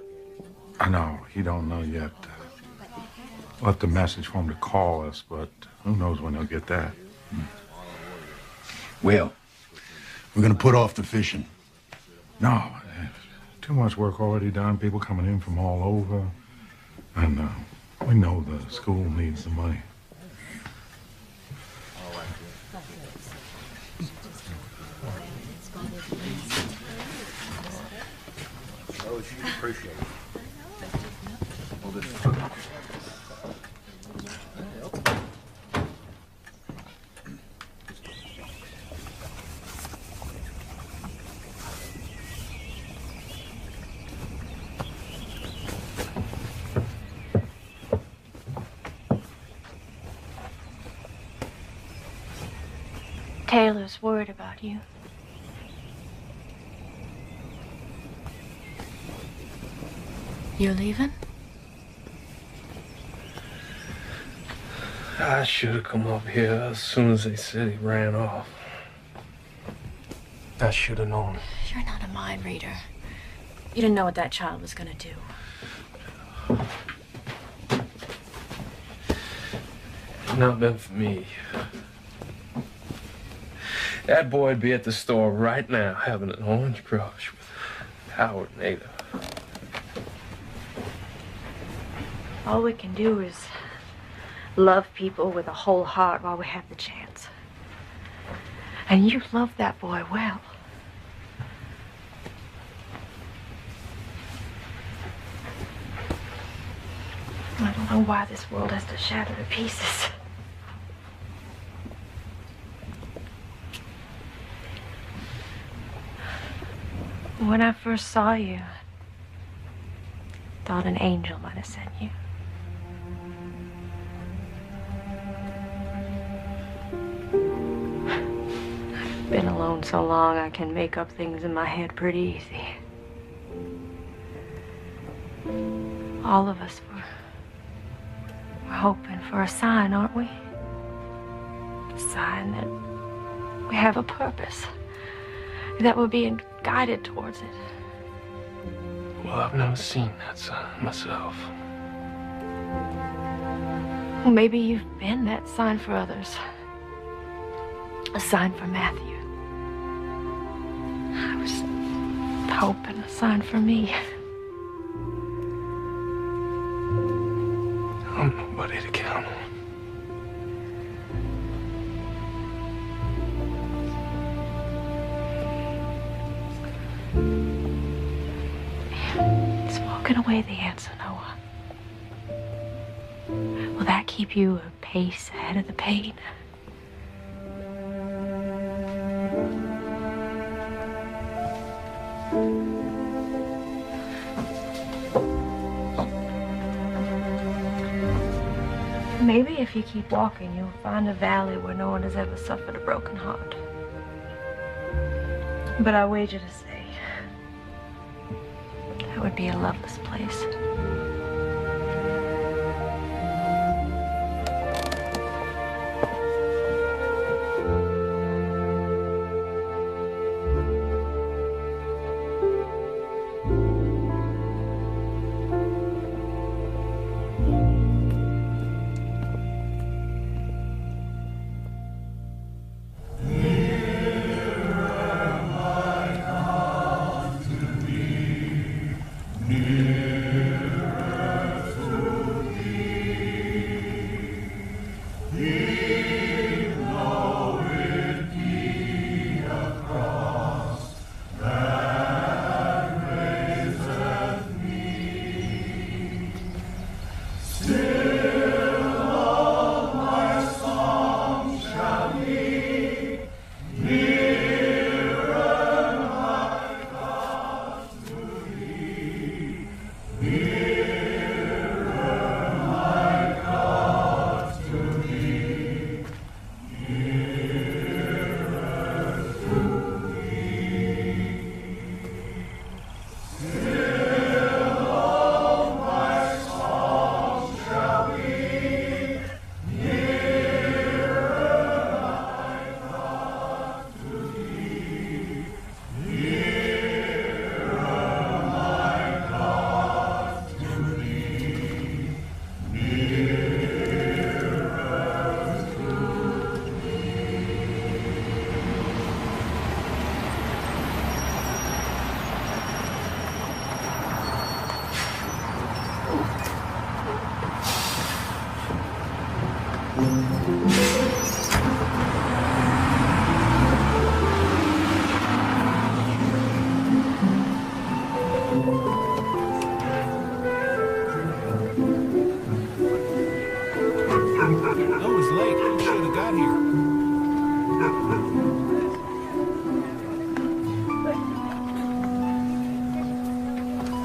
[SPEAKER 8] I know, he don't know yet. Left a message for him to call us, but who knows when he'll get that.
[SPEAKER 7] Well, we're gonna put off the fishing.
[SPEAKER 8] No, too much work already done, people coming in from all over. And we know the school needs the money.
[SPEAKER 7] Oh, she appreciate it.
[SPEAKER 2] Taylor's worried about you. You're leaving?
[SPEAKER 3] I should have come up here as soon as they said he ran off. I should have known.
[SPEAKER 2] You're not a mind reader. You didn't know what that child was gonna do.
[SPEAKER 3] If not been for me, that boy'd be at the store right now having an orange crush with Howard and Ada.
[SPEAKER 2] All we can do is love people with a whole heart while we have the chance. And you love that boy well. I don't know why this world has to shatter to pieces. When I first saw you, I thought an angel might have sent you. I've been alone so long I can make up things in my head pretty easy. All of us we're hoping for a sign, aren't we? A sign that we have a purpose, that we're being guided towards it.
[SPEAKER 3] Well, I've never seen that sign myself.
[SPEAKER 2] Well, maybe you've been that sign for others. A sign for Matthew. I was hoping a sign for me.
[SPEAKER 3] I'm nobody to count on.
[SPEAKER 2] Is walking away the answer, Noah? Will that keep you a pace ahead of the pain? Maybe if you keep walking, you'll find a valley where no one has ever suffered a broken heart. But I wager to say, that would be a loveless place.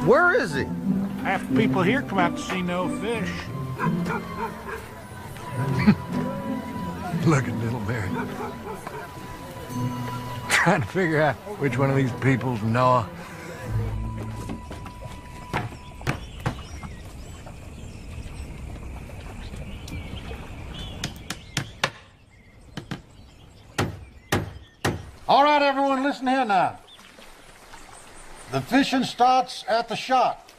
[SPEAKER 7] Where is he?
[SPEAKER 16] Half the people here come out to see no fish.
[SPEAKER 9] Look at little Mary. Trying to figure out which one of these people's Noah.
[SPEAKER 7] All right, everyone, listen here now. The fishing starts at the shot.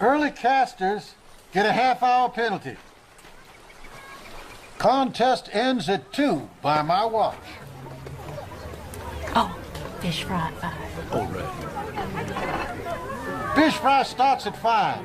[SPEAKER 7] Early casters get a half-hour penalty. Contest ends at 2 by my watch.
[SPEAKER 12] Oh, fish fry at 5.
[SPEAKER 7] All right. Fish fry starts at 5.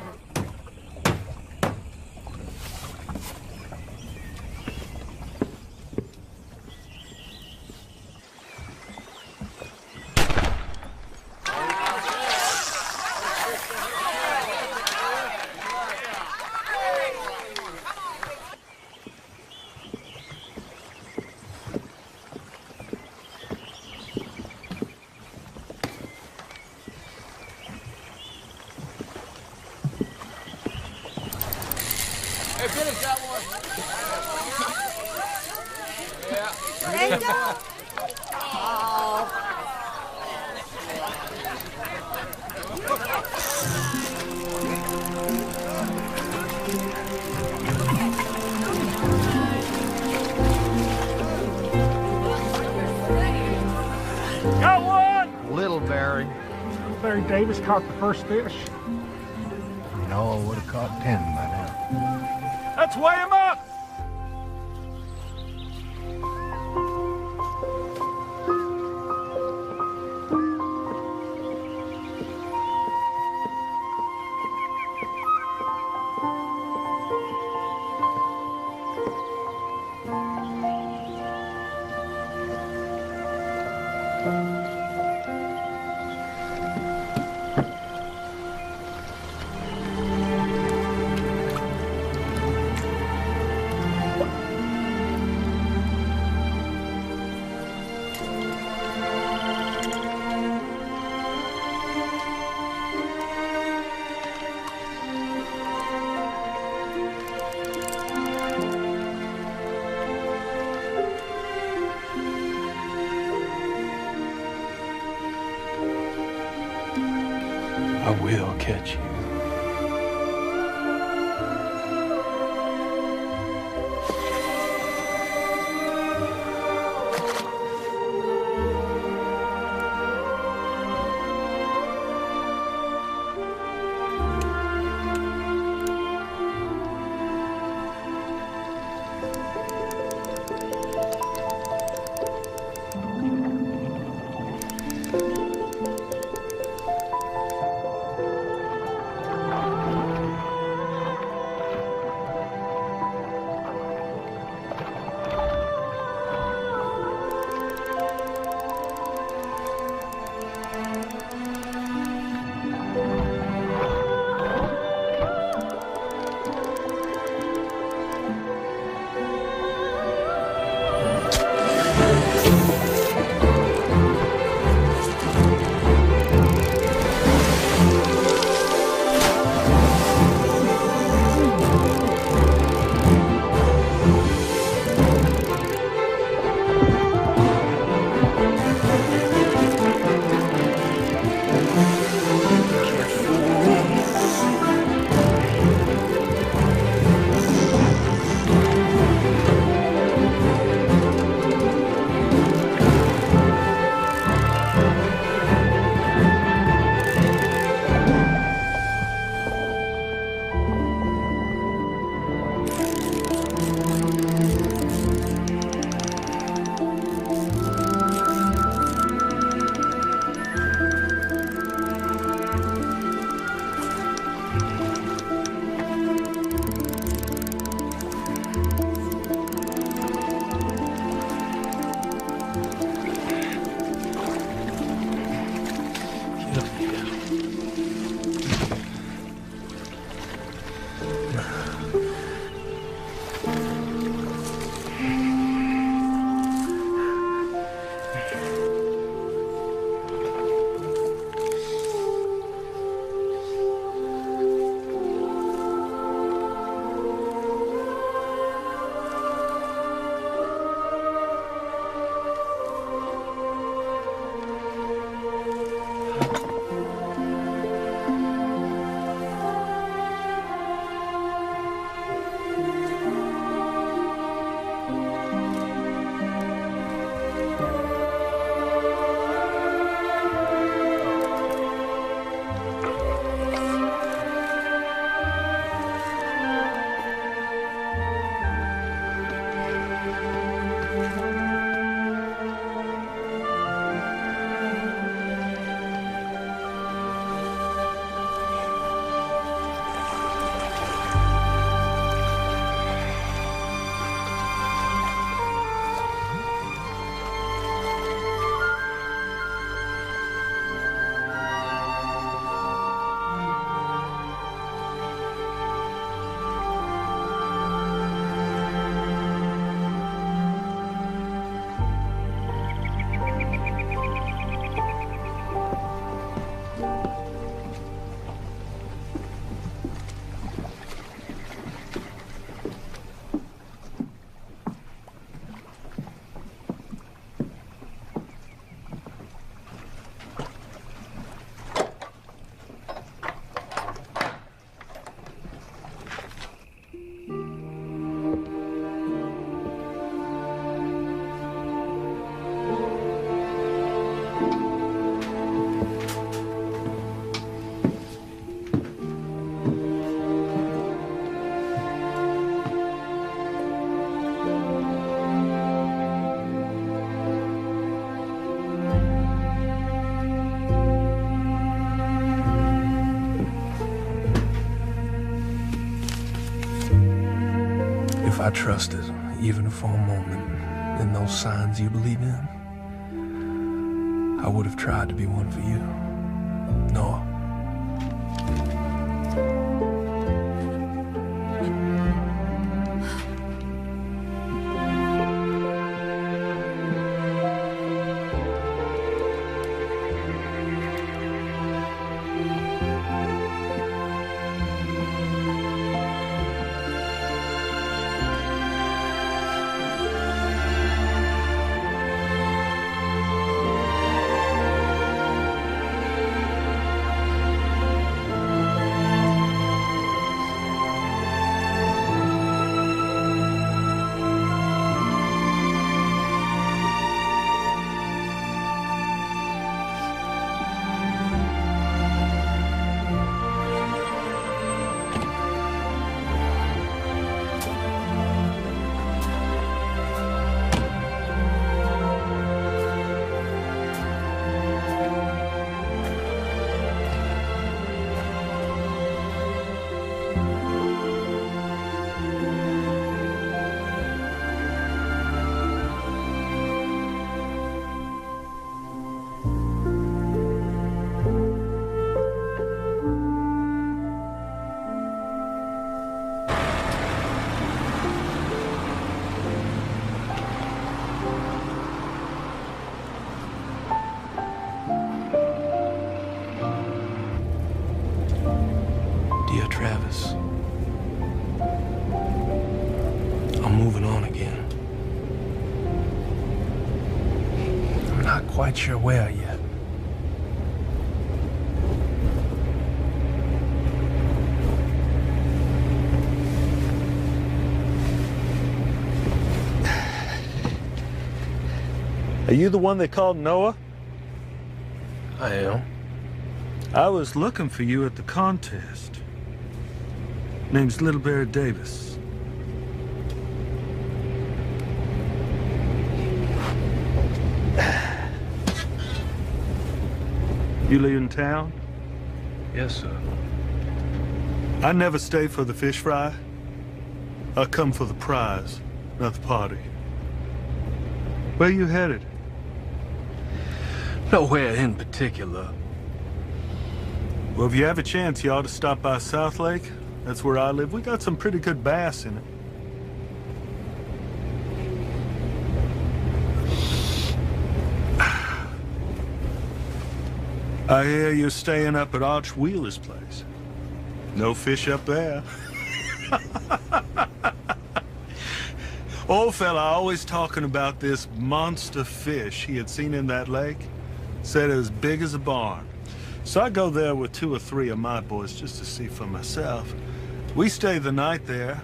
[SPEAKER 8] Hey, finish that one. Yeah.
[SPEAKER 12] Hey, Doc.
[SPEAKER 16] Got one!
[SPEAKER 9] Little Barry.
[SPEAKER 16] Barry Davis caught the first fish.
[SPEAKER 9] Noah would have caught 10 by now.
[SPEAKER 16] Let's weigh him up!
[SPEAKER 1] I will catch you. If I trusted, even for a moment, in those signs you believe in, I would have tried to be one for you. Noah. Travis. I'm moving on again. I'm not quite sure where yet.
[SPEAKER 4] Are you the one they called Noah?
[SPEAKER 1] I am.
[SPEAKER 4] I was looking for you at the contest. Name's Little Barry Davis. You leaving town?
[SPEAKER 1] Yes, sir.
[SPEAKER 4] I never stay for the fish fry. I come for the prize, not the party. Where you headed?
[SPEAKER 1] Nowhere in particular.
[SPEAKER 4] Well, if you have a chance, you ought to stop by South Lake. That's where I live. We got some pretty good bass in it. I hear you're staying up at Arch Wheeler's place. No fish up there. Old fella always talking about this monster fish he had seen in that lake. Said it was big as a barn. So I go there with 2 or 3 of my boys just to see for myself. We stay the night there.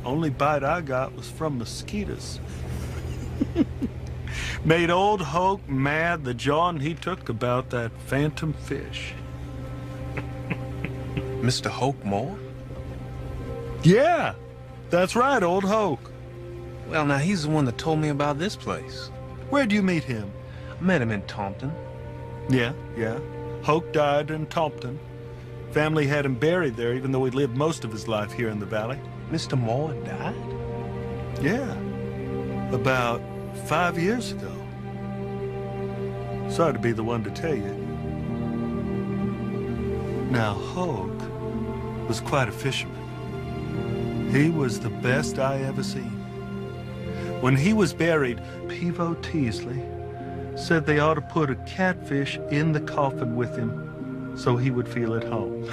[SPEAKER 4] Only bite I got was from mosquitoes. Made old Hoke mad the jawing he took about that phantom fish.
[SPEAKER 1] Mr. Hoke Moore?
[SPEAKER 4] Yeah, that's right, old Hoke.
[SPEAKER 1] Well, now, he's the one that told me about this place.
[SPEAKER 4] Where'd you meet him?
[SPEAKER 1] I met him in Tompton.
[SPEAKER 4] Yeah. Hoke died in Tompton. Family had him buried there, even though he lived most of his life here in the valley.
[SPEAKER 1] Mr. Moore died?
[SPEAKER 4] Yeah, about 5 years ago. Sorry to be the one to tell you. Now, Hoke was quite a fisherman. He was the best I ever seen. When he was buried, Pivo Teasley said they ought to put a catfish in the coffin with him so he would feel at home.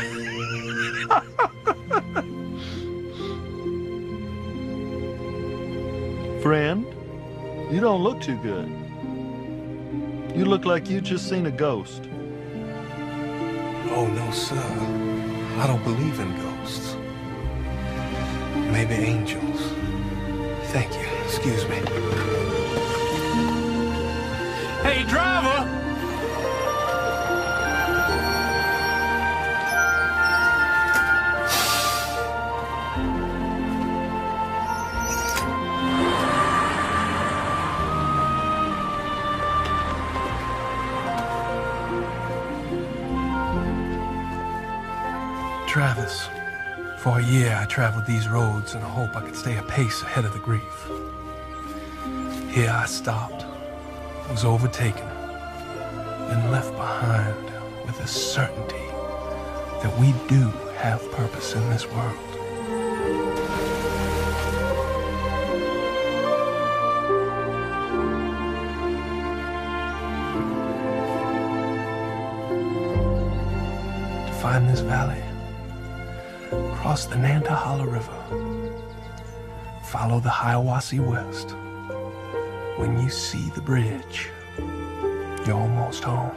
[SPEAKER 4] Friend, you don't look too good. You look like you just seen a ghost.
[SPEAKER 1] Oh, no, sir. I don't believe in ghosts. Maybe angels. Thank you. Excuse me.
[SPEAKER 8] Hey, driver!
[SPEAKER 1] Travis, for a year I traveled these roads in the hope I could stay a pace ahead of the grief. Here I stopped, was overtaken, and left behind with the certainty that we do have purpose in this world. To find this valley, cross the Nantahala River, follow the Hiawassee west. When you see the bridge, you're almost home.